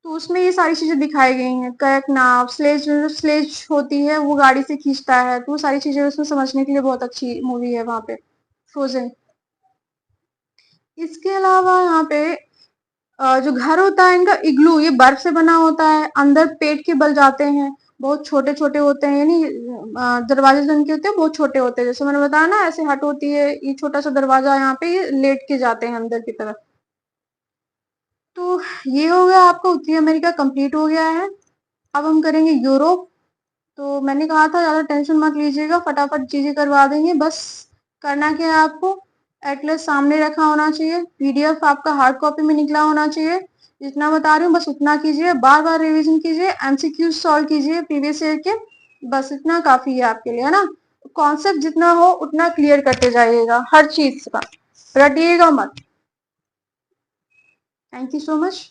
तो उसमें ये सारी चीजें दिखाई गई हैं, कयक, नाव, स्लेज, जो स्लेज होती है वो गाड़ी से खींचता है, तो वो सारी चीजें उसमें समझने के लिए बहुत अच्छी मूवी है वहां पे, फ्रोजन। इसके अलावा यहाँ पे जो घर होता है इनका इग्लू, ये बर्फ से बना होता है, अंदर पेट के बल जाते हैं, बहुत छोटे छोटे होते हैं, यानी दरवाजे जो इनके होते हैं बहुत छोटे होते हैं। जैसे मैंने बताया ना, ऐसे हट होती है, ये छोटा सा दरवाजा, यहाँ पे ये लेट के जाते हैं अंदर की तरफ। तो ये हो गया आपका उत्तरी अमेरिका कंप्लीट हो गया है। अब हम करेंगे यूरोप। तो मैंने कहा था ज्यादा टेंशन मत लीजिएगा, फटाफट चीजें करवा देंगे। बस करना क्या है आपको, एटलस सामने रखा होना चाहिए, पीडीएफ आपका हार्ड कॉपी में निकला होना चाहिए। जितना बता रही हूँ बस उतना कीजिए, बार बार रिवीजन कीजिए, एमसीक्यू सॉल्व कीजिए प्रीवियस ईयर के, बस इतना काफी है आपके लिए, है ना। कॉन्सेप्ट जितना हो उतना क्लियर करते जाइएगा, हर चीज का रटिएगा मत। Thank you so much.